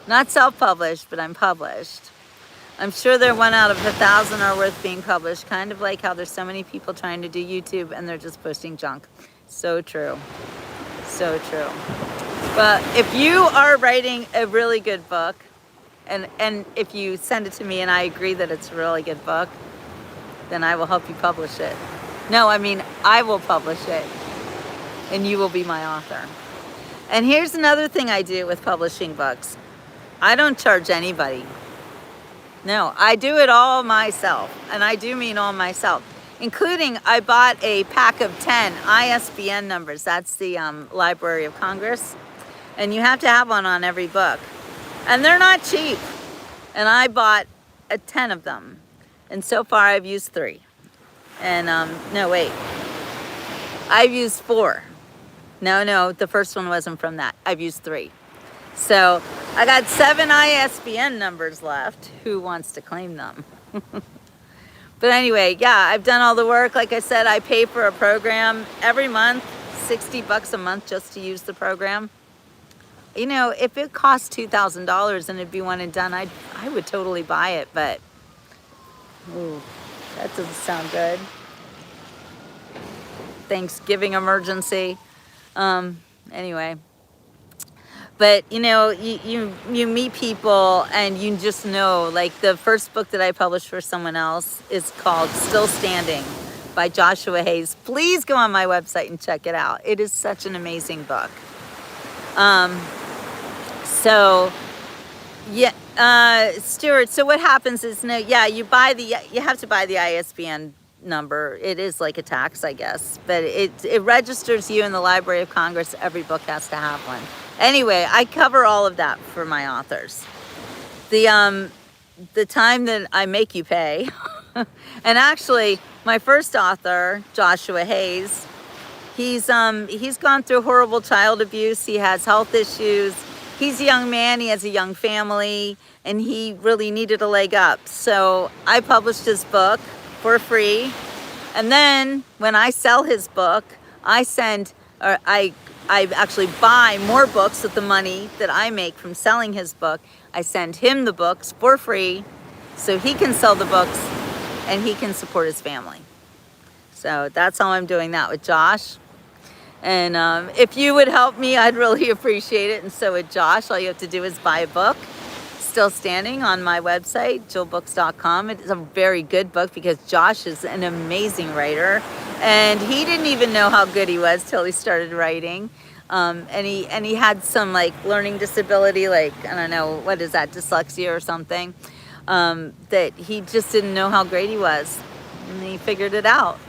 Not self-published, but I'm published. I'm sure they're 1 out of 1,000 are worth being published, kind of like how there's so many people trying to do YouTube and they're just posting junk. So true. So true. But if you are writing a really good book, and if you send it to me and I agree that it's a really good book, then I will help you publish it. No, I mean, I will publish it, and you will be my author. And here's another thing I do with publishing books. I don't charge anybody. No, I do it all myself, and I do mean all myself, including I bought a pack of 10 ISBN numbers. That's the Library of Congress, and you have to have one on every book. And they're not cheap, and I bought 10 of them. And so far I've used 3. And no, wait. I've used 4. No, the first one wasn't from that. I've used 3. So I got 7 ISBN numbers left. Who wants to claim them? But anyway, yeah, I've done all the work. Like I said, I pay for a program every month, $60 a month just to use the program. You know, if it cost $2,000 and it'd be one and done, I would totally buy it, but ooh, that doesn't sound good. Thanksgiving emergency. Anyway. But, you know, you meet people and you just know, like the first book that I published for someone else is called Still Standing by Joshua Hayes. Please go on my website and check it out. It is such an amazing book. So, yeah, Stuart, so what happens is, yeah, you have to buy the ISBN number. It is like a tax, I guess, but it registers you in the Library of Congress. Every book has to have one. Anyway, I cover all of that for my authors. The time that I make you pay, and actually, my first author, Joshua Hayes, he's gone through horrible child abuse. He has health issues. He's a young man, he has a young family, and he really needed a leg up. So I published his book for free. And then when I sell his book, I actually buy more books with the money that I make from selling his book. I send him the books for free so he can sell the books and he can support his family. So that's how I'm doing that with Josh. And if you would help me, I'd really appreciate it. And so with Josh, all you have to do is buy a book, Still Standing, on my website, jillbooks.com. It is a very good book because Josh is an amazing writer. And he didn't even know how good he was till he started writing. And he had some like learning disability, like, I don't know, what is that, dyslexia or something, that he just didn't know how great he was. And he figured it out.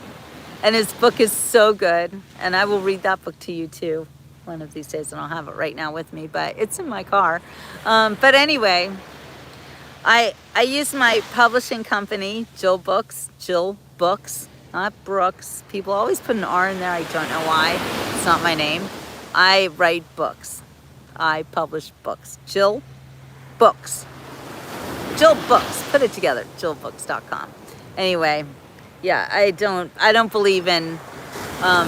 And his book is so good, and I will read that book to you too one of these days. I don't have it right now with me, but it's in my car. But anyway, I use my publishing company, Jill Books, not Brooks. People always put an R in there. I don't know why. It's not my name. I write books. I publish books. Jill Books. Jill Books. Put it together. JillBooks.com. Anyway. Yeah, I don't believe in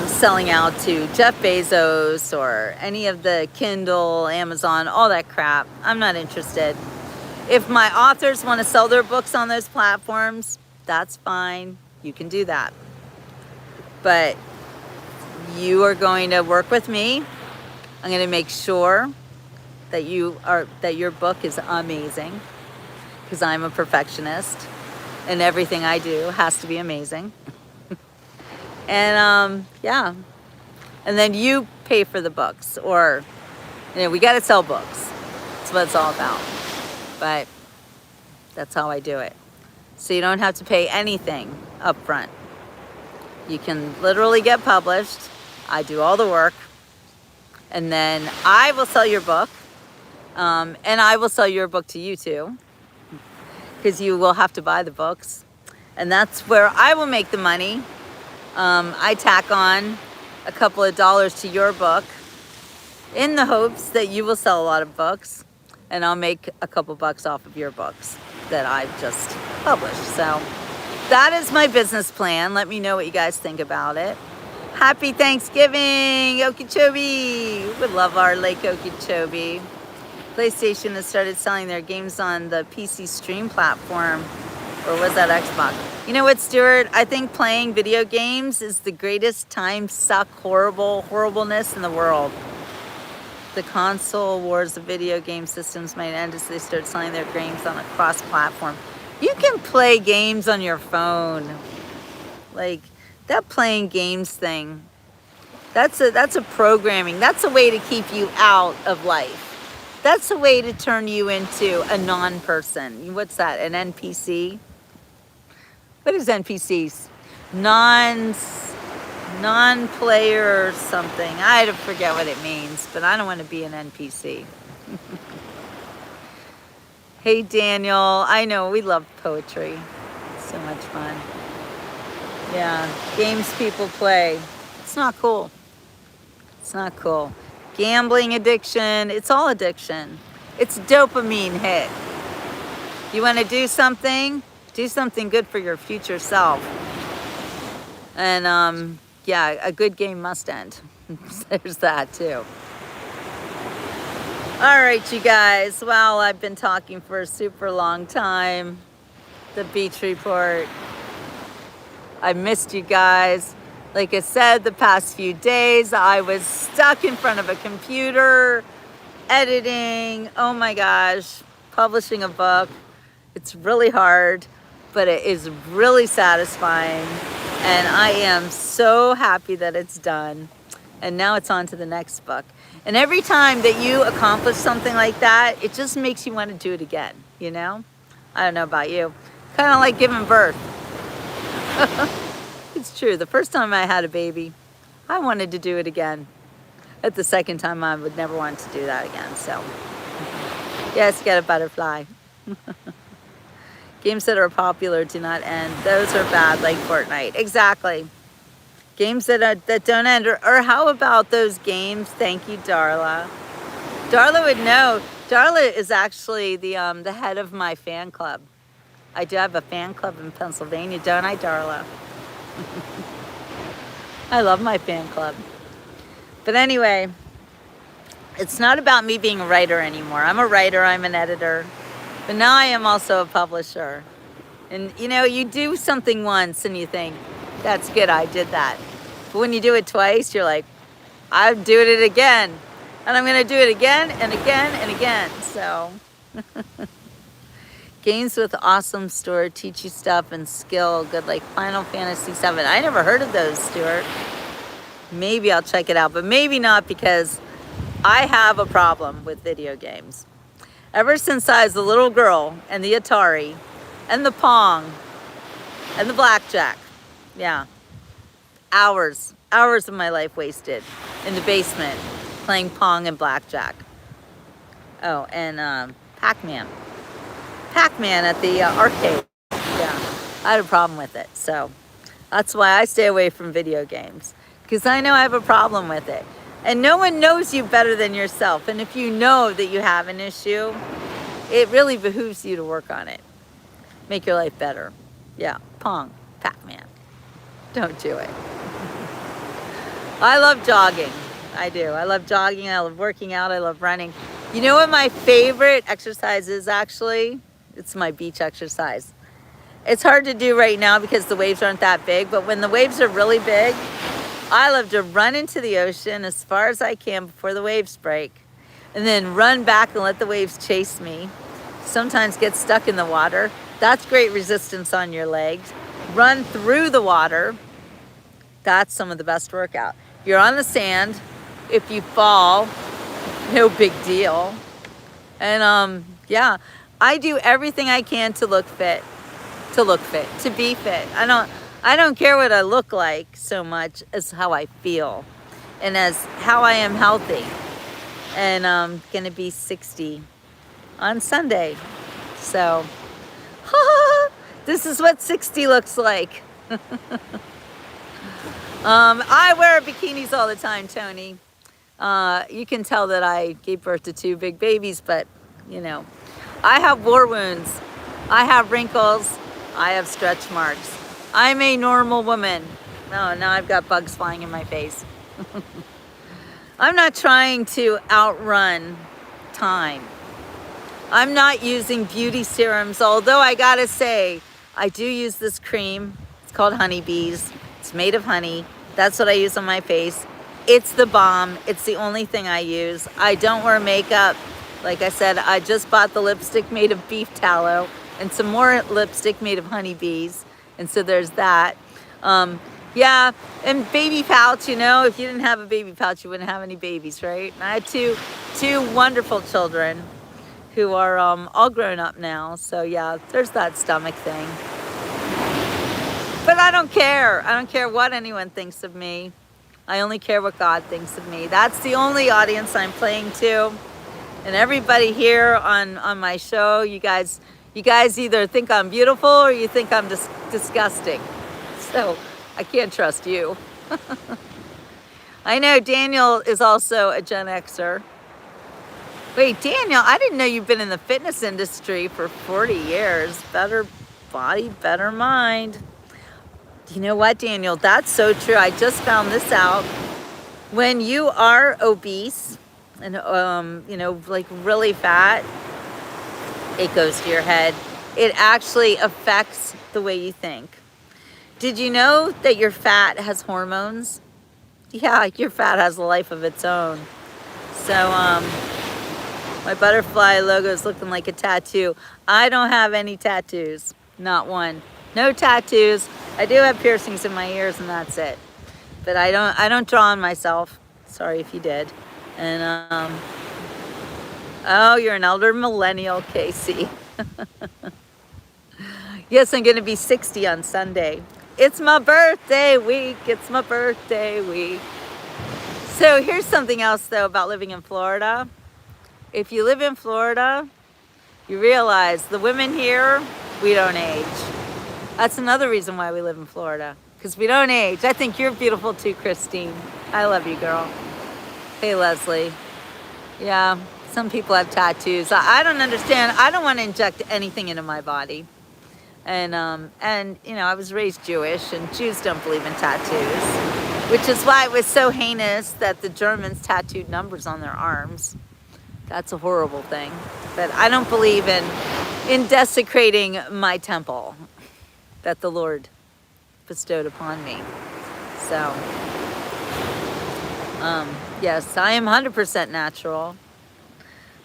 selling out to Jeff Bezos or any of the Kindle, Amazon, all that crap. I'm not interested. If my authors want to sell their books on those platforms, that's fine. You can do that. But you are going to work with me. I'm going to make sure that your book is amazing, because I'm a perfectionist and everything I do has to be amazing. And yeah, and then you pay for the books, or we got to sell books. That's what it's all about. But that's how I do it. So you don't have to pay anything up front. You can literally get published. I do all the work, and then I will sell your book, and I will sell your book to you too, because you will have to buy the books, and that's where I will make the money. I tack on a couple of dollars to your book in the hopes that you will sell a lot of books, and I'll make a couple bucks off of your books that I've just published. So that is my business plan. Let me know what you guys think about it. Happy Thanksgiving, Okeechobee. We love our Lake Okeechobee. PlayStation has started selling their games on the PC Stream platform, or was that Xbox? You know what, Stuart? I think playing video games is the greatest time suck horribleness in the world. The console wars of video game systems might end as they start selling their games on a cross-platform. You can play games on your phone. Like, that playing games thing, that's a programming. That's a way to keep you out of life. That's a way to turn you into a non-person. What's that, an NPC? What is NPCs? Non-player or something. I forget what it means, but I don't want to be an NPC. Hey, Daniel. I know, we love poetry. It's so much fun. Yeah, games people play. It's not cool. It's not cool. Gambling addiction. It's all addiction. It's dopamine hit. You want to do something good for your future self. And yeah, a good game must end. There's that too. All right, you guys. Well, I've been talking for a super long time. The Beach Report. I missed you guys. Like I said, the past few days, I was stuck in front of a computer, editing. Oh my gosh, publishing a book. It's really hard, but it is really satisfying. And I am so happy that it's done. And now it's on to the next book. And every time that you accomplish something like that, it just makes you want to do it again, you know? I don't know about you. Kind of like giving birth. It's true. The first time I had a baby, I wanted to do it again. At the second time, I would never want to do that again. So, yes, get a butterfly. Games that are popular do not end. Those are bad, like Fortnite. Exactly. Games that don't end. Or how about those games? Thank you, Darla. Darla would know. Darla is actually the head of my fan club. I do have a fan club in Pennsylvania, don't I, Darla? I love my fan club. But anyway, it's not about me being a writer anymore. I'm a writer, I'm an editor, but now I am also a publisher. And you know, you do something once and you think, that's good, I did that. But when you do it twice, you're like, I'm doing it again. And I'm gonna do it again and again and again, so. Games with awesome story teach you stuff and skill, good like Final Fantasy VII. I never heard of those, Stuart. Maybe I'll check it out, but maybe not, because I have a problem with video games. Ever since I was a little girl, and the Atari, and the Pong, and the Blackjack. Yeah. Hours of my life wasted in the basement playing Pong and Blackjack. Oh, and Pac-Man. Pac-Man at the arcade. Yeah, I had a problem with it. So that's why I stay away from video games, because I know I have a problem with it. And no one knows you better than yourself. And if you know that you have an issue, it really behooves you to work on it. Make your life better. Yeah, Pong, Pac-Man. Don't do it. I love jogging. I do. I love jogging. I love working out. I love running. You know what my favorite exercise is, actually? It's my beach exercise. It's hard to do right now because the waves aren't that big, but when the waves are really big, I love to run into the ocean as far as I can before the waves break, and then run back and let the waves chase me. Sometimes get stuck in the water. That's great resistance on your legs. Run through the water. That's some of the best workout. You're on the sand. If you fall, no big deal. And yeah, I do everything I can to look fit, to be fit. I don't care what I look like so much as how I feel and as how I am healthy. And I'm gonna be 60 on Sunday. So, this is what 60 looks like. I wear bikinis all the time, Tony. You can tell that I gave birth to 2 big babies, but you know, I have war wounds. I have wrinkles. I have stretch marks. I'm a normal woman. No, now I've got bugs flying in my face. I'm not trying to outrun time. I'm not using beauty serums, although I gotta say, I do use this cream. It's called Honeybees. It's made of honey. That's what I use on my face. It's the bomb. It's the only thing I use. I don't wear makeup. Like I said, I just bought the lipstick made of beef tallow and some more lipstick made of honeybees. And so there's that. Yeah, and baby pouch, you know, if you didn't have a baby pouch, you wouldn't have any babies, right? And I had two wonderful children who are all grown up now. So yeah, there's that stomach thing. But I don't care. I don't care what anyone thinks of me. I only care what God thinks of me. That's the only audience I'm playing to. And everybody here on my show, you guys either think I'm beautiful or you think I'm disgusting. So I can't trust you. I know Daniel is also a Gen Xer. Wait, Daniel, I didn't know you've been in the fitness industry for 40 years. Better body, better mind. You know what, Daniel? That's so true. I just found this out. When you are obese and, you know, like really fat, it goes to your head. It actually affects the way you think. Did you know that your fat has hormones? Yeah, your fat has a life of its own. So, my butterfly logo is looking like a tattoo. I don't have any tattoos. Not one. No tattoos. I do have piercings in my ears and that's it. But I don't draw on myself. Sorry if you did. And oh, you're an elder millennial, Casey. Yes, I'm going to be 60 on Sunday. It's my birthday week. It's my birthday week. So here's something else though about living in Florida. If you live in Florida, you realize the women here, we don't age. That's another reason why we live in Florida, because we don't age. I think you're beautiful too, Christine. I love you, girl. Hey, Leslie. Yeah, some people have tattoos. I don't understand. I don't want to inject anything into my body. And you know, I was raised Jewish, and Jews don't believe in tattoos, which is why it was so heinous that the Germans tattooed numbers on their arms. That's a horrible thing. But I don't believe in desecrating my temple that the Lord bestowed upon me. So, yes, I am 100% natural.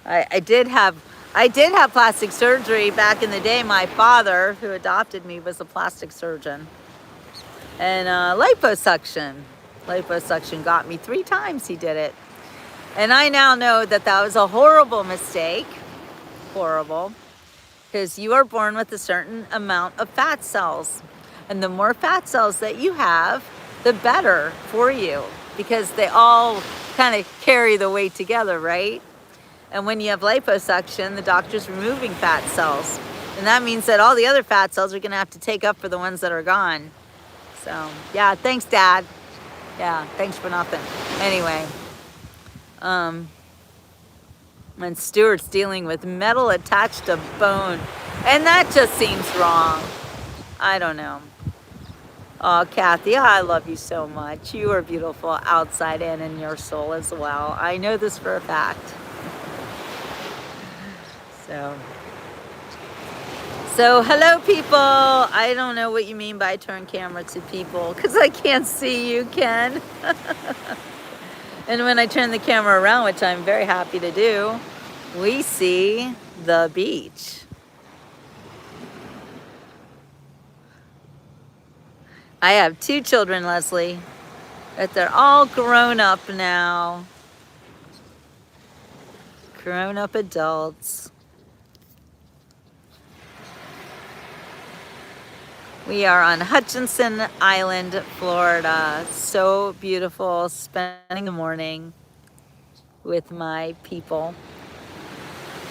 I did have plastic surgery back in the day. My father, who adopted me, was a plastic surgeon. And liposuction. Liposuction got me 3 times he did it. And I now know that that was a horrible mistake. Horrible. Because you are born with a certain amount of fat cells. And the more fat cells that you have, the better for you. Because they all kind of carry the weight together, right? And when you have liposuction, the doctor's removing fat cells. And that means that all the other fat cells are going to have to take up for the ones that are gone. So, yeah, thanks, Dad. Yeah, thanks for nothing. Anyway. When Stuart's dealing with metal attached to bone. And that just seems wrong. I don't know. Oh, Kathy, I love you so much. You are beautiful outside and in your soul as well. I know this for a fact. So, hello people. I don't know what you mean by turn camera to people because I can't see you, Ken. And when I turn the camera around, which I'm very happy to do, we see the beach. I have 2 children, Leslie, but they're all grown up now. Grown up adults. We are on Hutchinson Island, Florida. So beautiful, spending the morning with my people.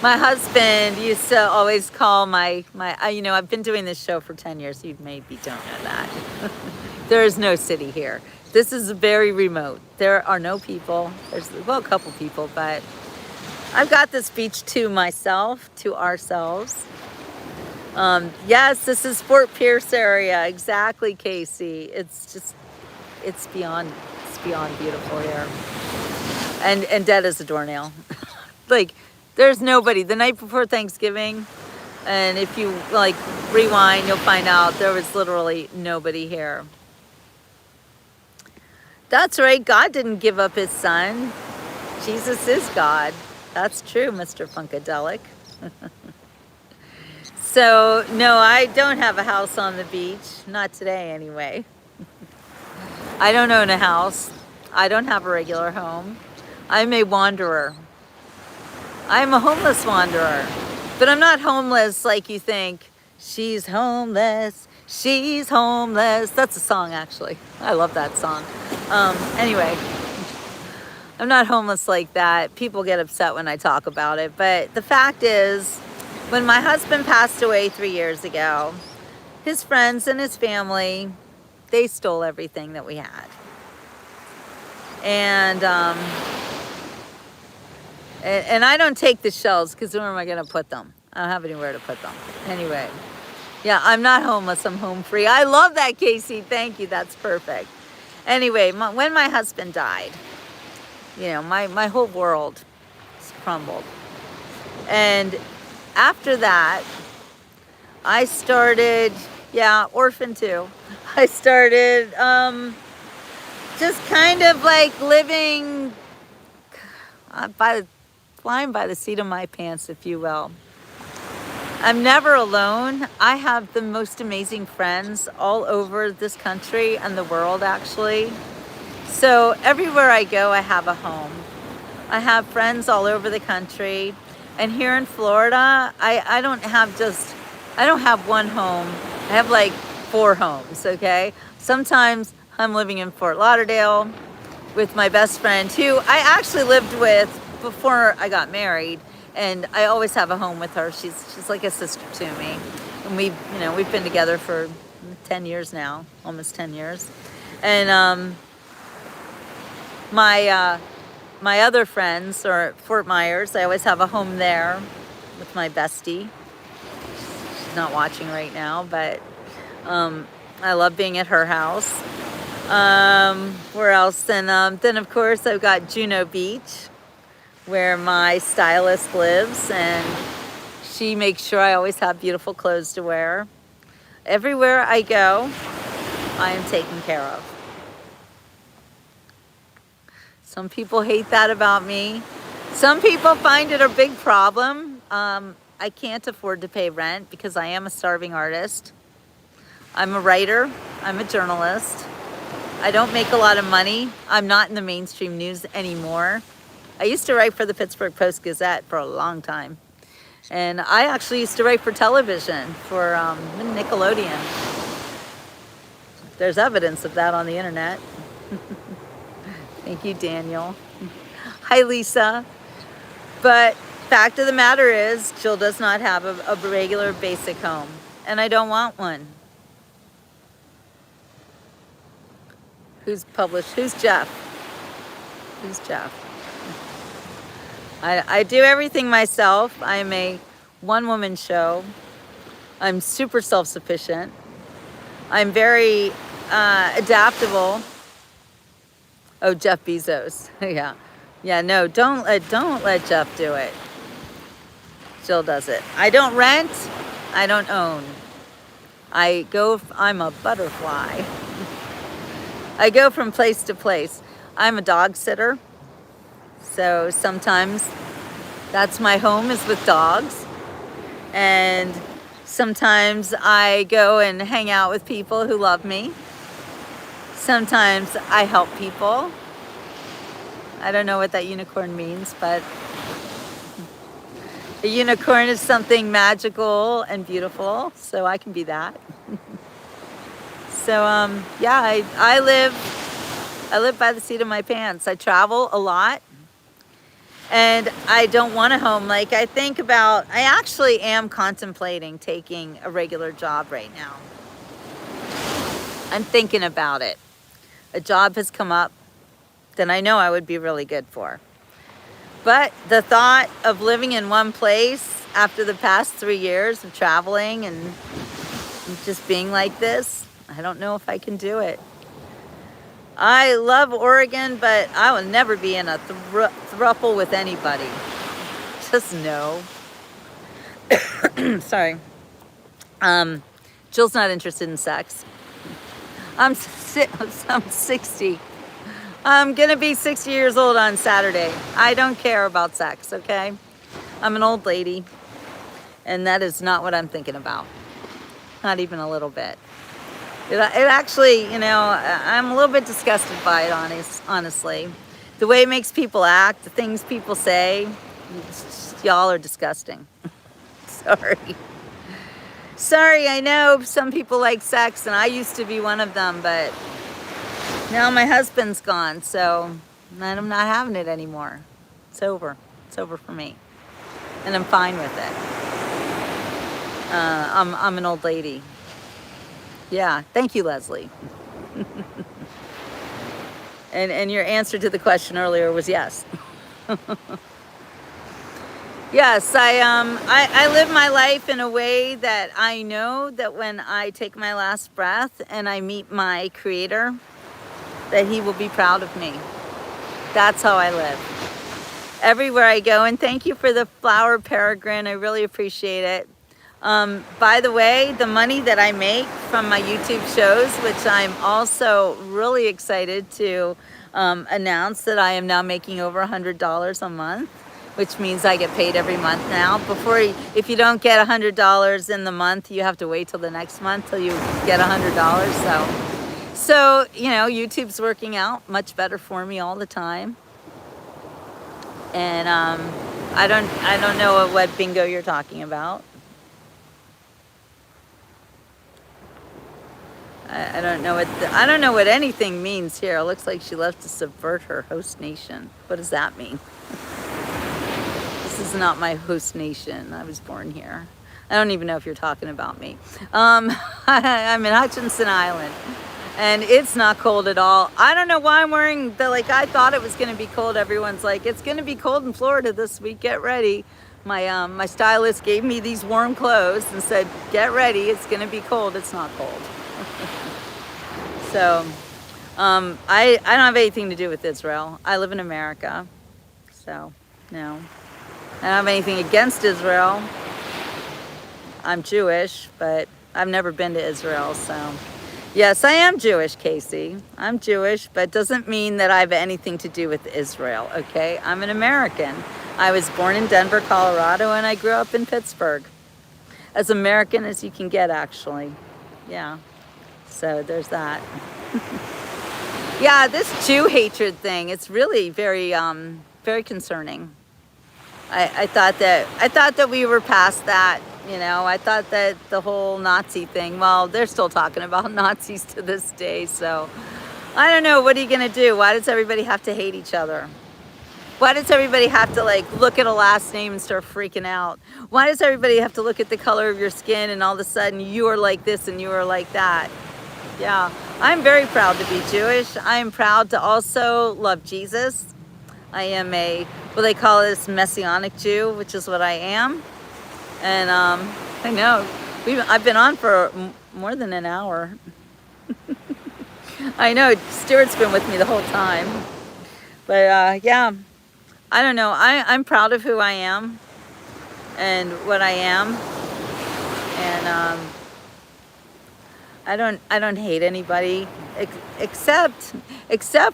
My husband used to always call you know, I've been doing this show for 10 years. You maybe don't know that. There is no city here. This is very remote. There are no people. There's, well, a couple people, but I've got this beach to myself, to ourselves. Yes, this is Fort Pierce area. Exactly, Casey. It's beyond beautiful here. And dead as a doornail. Like, there's nobody. The night before Thanksgiving, and if you like rewind, you'll find out there was literally nobody here. That's right, God didn't give up his son. Jesus is God. That's true, Mr. Funkadelic. So, no, I don't have a house on the beach. Not today, anyway. I don't own a house. I don't have a regular home. I'm a wanderer. I'm a homeless wanderer. But I'm not homeless like you think. She's homeless. She's homeless. That's a song, actually. I love that song. Anyway, I'm not homeless like that. People get upset when I talk about it. But the fact is, when my husband passed away 3 years ago, his friends and his family, they stole everything that we had. And I don't take the shells because where am I going to put them? I don't have anywhere to put them. Anyway, yeah, I'm not homeless. I'm home free. I love that, Casey. Thank you. That's perfect. Anyway, when my husband died, you know, my whole world crumbled. And after that, I started, orphan too. I started just kind of like living flying by the seat of my pants, if you will. I'm never alone. I have the most amazing friends all over this country and the world, actually. So everywhere I go, I have a home. I have friends all over the country. And here in Florida, I don't have one home. I have like 4 homes, okay? Sometimes I'm living in Fort Lauderdale with my best friend, who I actually lived with before I got married, and I always have a home with her. She's like a sister to me, and we've been together for 10 years now, almost 10 years. And my other friends are at Fort Myers. I always have a home there with my bestie. She's not watching right now, but I love being at her house. Where else? And then of course I've got Juno Beach, where my stylist lives, and she makes sure I always have beautiful clothes to wear. Everywhere I go, I am taken care of. Some people hate that about me. Some people find it a big problem. I can't afford to pay rent because I am a starving artist. I'm a writer. I'm a journalist. I don't make a lot of money. I'm not in the mainstream news anymore. I used to write for the Pittsburgh Post-Gazette for a long time. And I actually used to write for television, for Nickelodeon. There's evidence of that on the internet. Thank you, Daniel. Hi, Lisa. But fact of the matter is, Jill does not have a regular basic home. And I don't want one. Who's published? Who's Jeff? Who's Jeff? I do everything myself. I'm a one-woman show. I'm super self-sufficient. I'm very adaptable. Oh, Jeff Bezos. Yeah. No, don't let Jeff do it. Jill does it. I don't rent. I don't own. I'm a butterfly. I go from place to place. I'm a dog sitter, so sometimes that's my home is with dogs. And sometimes I go and hang out with people who love me. Sometimes I help people. I don't know what that unicorn means, but a unicorn is something magical and beautiful, so I can be that. So yeah, I live by the seat of my pants. I travel a lot, and I don't want a home. Like I actually am contemplating taking a regular job right now. I'm thinking about it. A job has come up that I know I would be really good for. But the thought of living in one place after the past 3 years of traveling and just being like this, I don't know if I can do it. I love Oregon, but I will never be in a throuple with anybody. Just no. Sorry. Jill's not interested in sex. I'm 60. I'm gonna be 60 years old on Saturday. I don't care about sex, okay? I'm an old lady, and that is not what I'm thinking about. Not even a little bit. It actually, I'm a little bit disgusted by it, honestly. The way it makes people act, the things people say, y'all are disgusting. Sorry. Sorry, I know some people like sex, and I used to be one of them, but now my husband's gone, so I'm not having it anymore. It's over. It's over for me. And I'm fine with it. I'm an old lady. Yeah, thank you, Leslie. and your answer to the question earlier was yes. Yes, I live my life in a way that I know that when I take my last breath and I meet my Creator, that He will be proud of me. That's how I live. Everywhere I go, and thank you for the flower, Peregrine. I really appreciate it. By the way, the money that I make from my YouTube shows, which I'm also really excited to announce that I am now making over $100 a month, which means I get paid every month now. If you don't get $100 in the month, you have to wait till the next month till you get $100. So YouTube's working out much better for me all the time. And I don't know what bingo you're talking about. I don't know what anything means here. It looks like she left to subvert her host nation. What does that mean? This is not my host nation. I was born here. I don't even know if you're talking about me. I'm in Hutchinson Island, and it's not cold at all. I don't know why I'm wearing I thought it was going to be cold. Everyone's like, it's going to be cold in Florida this week. Get ready. My stylist gave me these warm clothes and said, get ready. It's going to be cold. It's not cold. So I don't have anything to do with Israel. I live in America. So no. I don't have anything against Israel. I'm Jewish, but I've never been to Israel, so. Yes, I am Jewish, Casey. I'm Jewish, but doesn't mean that I have anything to do with Israel, okay? I'm an American. I was born in Denver, Colorado, and I grew up in Pittsburgh. As American as you can get, actually. Yeah. So there's that. Yeah, this Jew hatred thing, it's really very, very concerning. I thought that we were past that. I thought that the whole Nazi thing, well, they're still talking about Nazis to this day, so I don't know, what are you gonna do? Why does everybody have to hate each other? Why does everybody have to look at a last name and start freaking out? Why does everybody have to look at the color of your skin and all of a sudden you are like this and you are like that? Yeah, I'm very proud to be Jewish. I'm proud to also love Jesus. I am what they call this Messianic Jew, which is what I am. And I know, I've been on for more than an hour. I know, Stuart's been with me the whole time. But yeah, I don't know. I'm proud of who I am and what I am. And I don't hate anybody except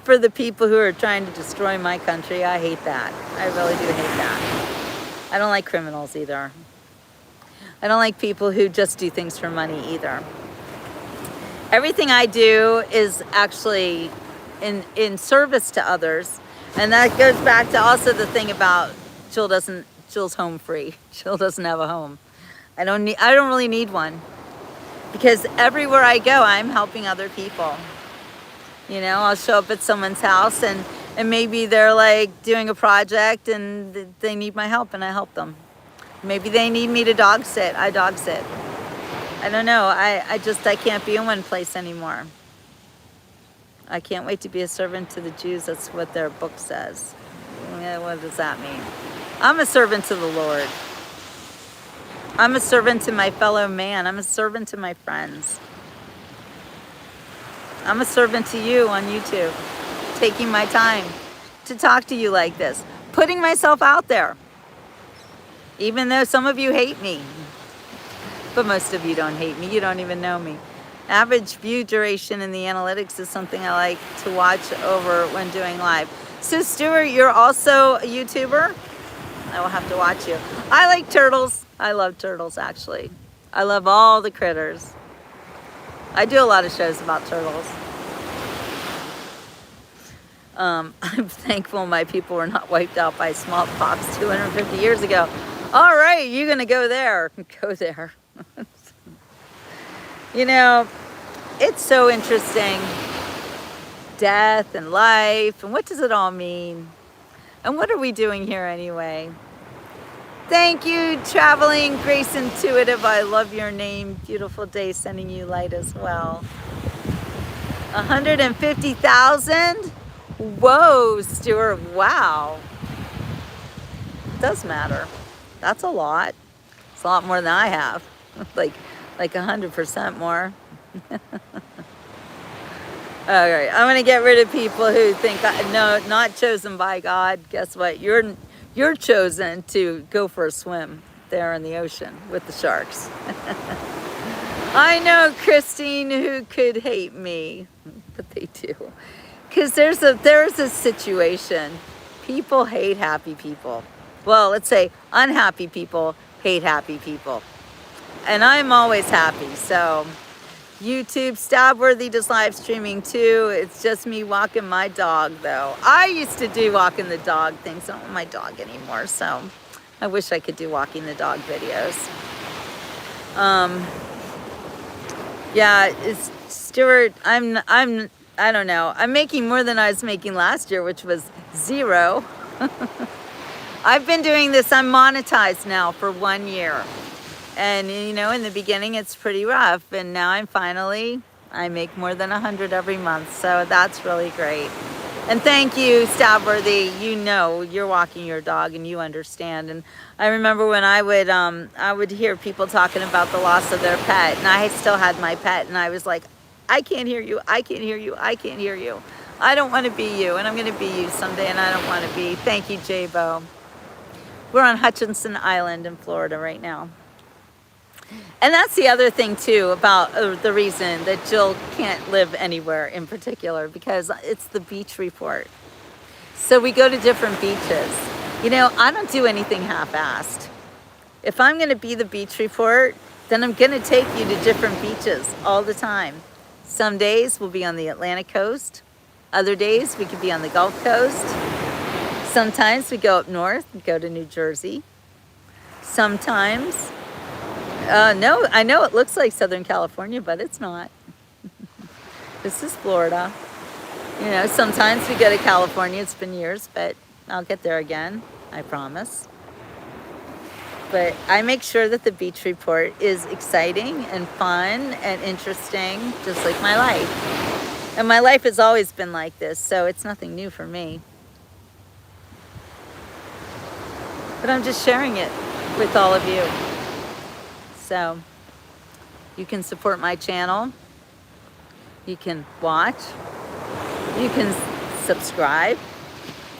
for the people who are trying to destroy my country. I hate that. I really do hate that. I don't like criminals either. I don't like people who just do things for money either. Everything I do is actually in service to others. And that goes back to also the thing about Jill's home free. Jill doesn't have a home. I don't really need one. Because everywhere I go, I'm helping other people. You know, I'll show up at someone's house and maybe they're like doing a project and they need my help and I help them. Maybe they need me to dog sit, I dog sit. I don't know, I can't be in one place anymore. I can't wait to be a servant to the Jews. That's what their book says. Yeah, what does that mean? I'm a servant to the Lord. I'm a servant to my fellow man. I'm a servant to my friends. I'm a servant to you on YouTube, taking my time to talk to you like this, putting myself out there, even though some of you hate me, but most of you don't hate me. You don't even know me. Average view duration in the analytics is something I like to watch over when doing live. So Stuart, you're also a YouTuber? I will have to watch you. I like turtles. I love turtles, actually. I love all the critters. I do a lot of shows about turtles. I'm thankful my people were not wiped out by smallpox 250 years ago. All right, you're gonna go there. Go there. You know, it's so interesting. Death and life, and what does it all mean? And what are we doing here anyway? Thank you, Traveling Grace Intuitive. I love your name. Beautiful day, sending you light as well. 150,000? Whoa, Stuart, wow. It does matter. That's a lot. It's a lot more than I have. like 100% more. All right, I'm gonna get rid of people who think, no, not chosen by God. Guess what? You're chosen to go for a swim there in the ocean with the sharks. I know Christine who could hate me, but they do. Because there's a situation. People hate happy people. Well, let's say unhappy people hate happy people. And I'm always happy, so YouTube, Stabworthy does live streaming too. It's just me walking my dog though. I used to do walking the dog things. I don't want my dog anymore, so I wish I could do walking the dog videos. Yeah, it's Stuart, I don't know. I'm making more than I was making last year, which was 0. I've been doing this, I'm monetized now for 1 year. And you know, in the beginning it's pretty rough, and now I make more than 100 every month, so that's really great. And thank you, Stabworthy. You know, you're walking your dog and you understand. And I remember when I would hear people talking about the loss of their pet, and I still had my pet, and I was like, I can't hear you, I can't hear you, I can't hear you. I don't want to be you, and I'm going to be you someday, and I don't want to be. Thank you, J-Bo. We're on Hutchinson Island in Florida right now. And that's the other thing too about the reason that Jill can't live anywhere in particular, because it's the beach report. So we go to different beaches. You know, I don't do anything half-assed. If I'm going to be the beach report, then I'm going to take you to different beaches all the time. Some days we'll be on the Atlantic coast. Other days we could be on the Gulf Coast. Sometimes we go up north and go to New Jersey. Sometimes no, I know it looks like Southern California, but it's not. This is Florida. You know, sometimes we go to California. It's been years, but I'll get there again, I promise. But I make sure that the beach report is exciting and fun and interesting, just like my life. And my life has always been like this, so it's nothing new for me. But I'm just sharing it with all of you. So you can support my channel, you can watch, you can subscribe,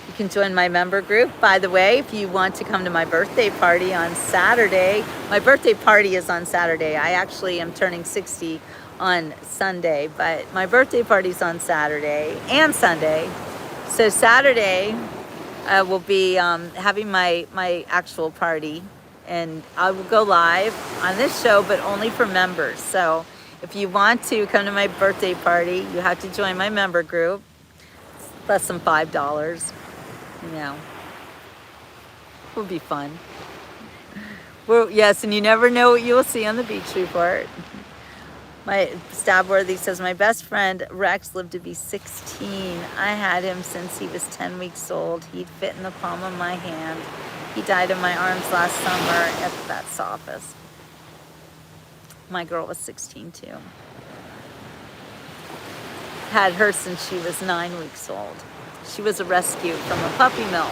you You can join my member group. By the way, if you want to come to my birthday party on Saturday, my birthday party is on Saturday. I actually am turning 60 on Sunday, but my birthday party's on Saturday and Sunday. So Saturday, I will be having my actual party, and I will go live on this show, but only for members. So if you want to come to my birthday party, you have to join my member group. It's less than $5. You know, it will be fun. Well, yes, and you never know what you will see on the beach report. My Stabworthy says, my best friend Rex lived to be 16. I had him since he was 10 weeks old. He'd fit in the palm of my hand. He died in my arms last summer at the vet's office. My girl was 16 too. Had her since she was 9 weeks old. She was a rescue from a puppy mill,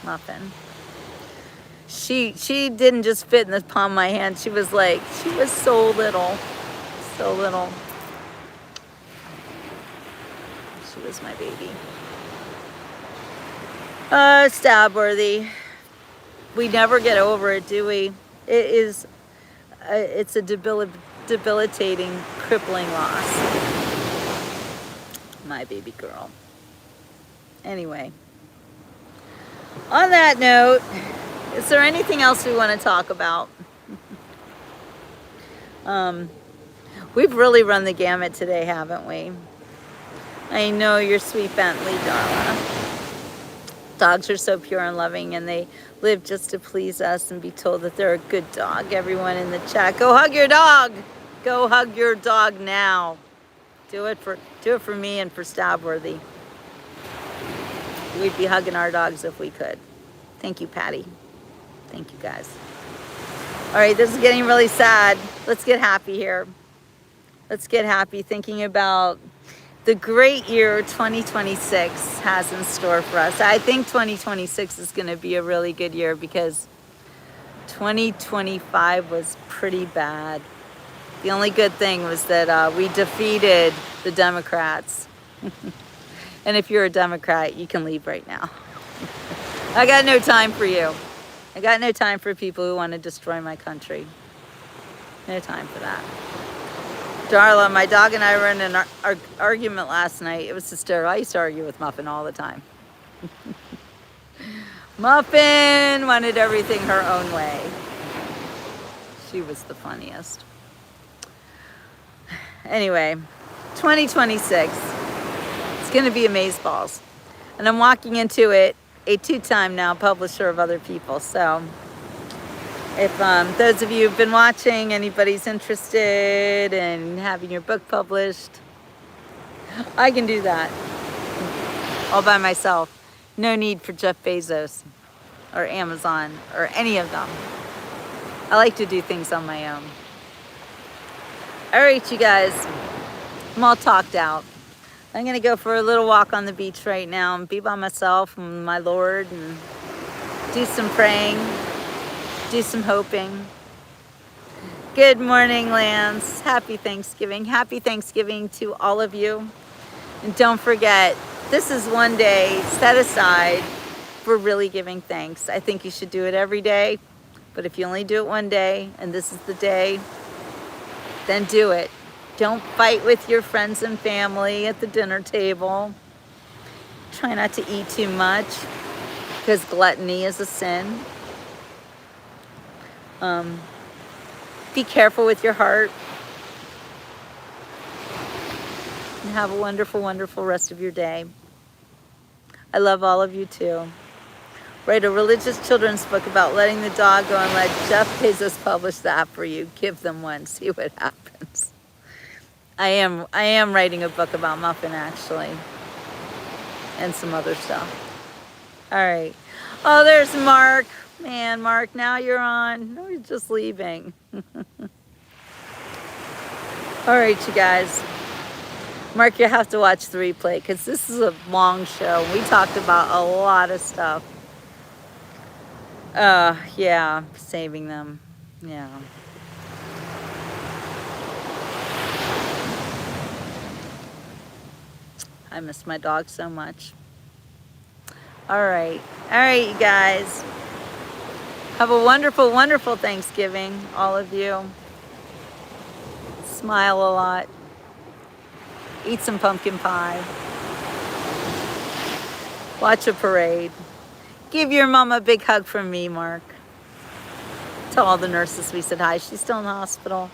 Muffin. She didn't just fit in the palm of my hand. She was so little. So little. She was my baby. Stabworthy. We never get over it, do we? It's a debilitating, crippling loss. My baby girl. Anyway, on that note, is there anything else we want to talk about? We've really run the gamut today, haven't we? I know you're sweet Bentley, Darla. Dogs are so pure and loving, and they live just to please us and be told that they're a good dog. Everyone in the chat, go hug your dog. Go hug your dog now. Do it for me and for Stabworthy. We'd be hugging our dogs if we could. Thank you, Patty. Thank you, guys. All right, this is getting really sad. Let's get happy here. Let's get happy thinking about the great year 2026 has in store for us. I think 2026 is going to be a really good year because 2025 was pretty bad. The only good thing was that we defeated the Democrats. And if you're a Democrat, you can leave right now. I got no time for you. I got no time for people who want to destroy my country. No time for that. Darla, my dog and I were in an argument last night. It was hysterical. I used to argue with Muffin all the time. Muffin wanted everything her own way. She was the funniest. Anyway, 2026. It's going to be amazeballs. And I'm walking into it, a two-time now publisher of other people. So if those of you who've been watching, anybody's interested in having your book published, I can do that all by myself. No need for Jeff Bezos or Amazon or any of them. I like to do things on my own. All right, you guys, I'm all talked out. I'm going to go for a little walk on the beach right now and be by myself and my Lord and do some praying, do some hoping. Good morning, Lance. Happy Thanksgiving. Happy Thanksgiving to all of you. And don't forget, this is one day set aside for really giving thanks. I think you should do it every day. But if you only do it one day and this is the day, then do it. Don't fight with your friends and family at the dinner table. Try not to eat too much because gluttony is a sin. Be careful with your heart. And have a wonderful, wonderful rest of your day. I love all of you too. Write a religious children's book about letting the dog go and let Jeff Bezos publish that for you. Give them one, see what happens. I am writing a book about Muffin, actually. And some other stuff. All right. Oh, there's Mark. Man, Mark, now you're on. No, you're just leaving. All right, you guys. Mark, you have to watch the replay because this is a long show. We talked about a lot of stuff. Yeah, saving them. Yeah. I miss my dog so much. All right. All right, you guys. Have a wonderful, wonderful Thanksgiving, all of you. Smile a lot. Eat some pumpkin pie. Watch a parade. Give your mom a big hug from me, Mark. Tell all the nurses we said hi. She's still in the hospital.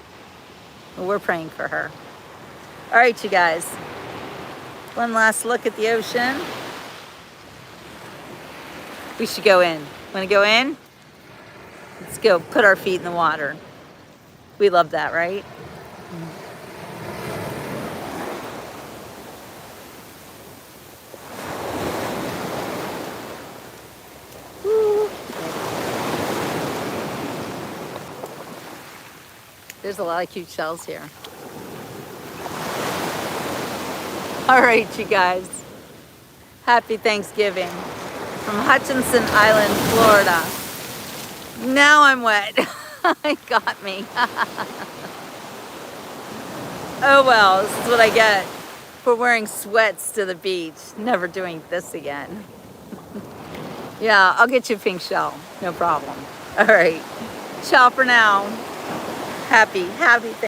We're praying for her. All right, you guys. One last look at the ocean. We should go in. Want to go in? Let's go put our feet in the water. We love that, right? Woo. There's a lot of cute shells here. All right, you guys. Happy Thanksgiving from Hutchinson Island, Florida. Now I'm wet. It got me. Oh well, this is what I get for wearing sweats to the beach. Never doing this again. Yeah, I'll get you a pink shell. No problem. All right. Ciao for now. Happy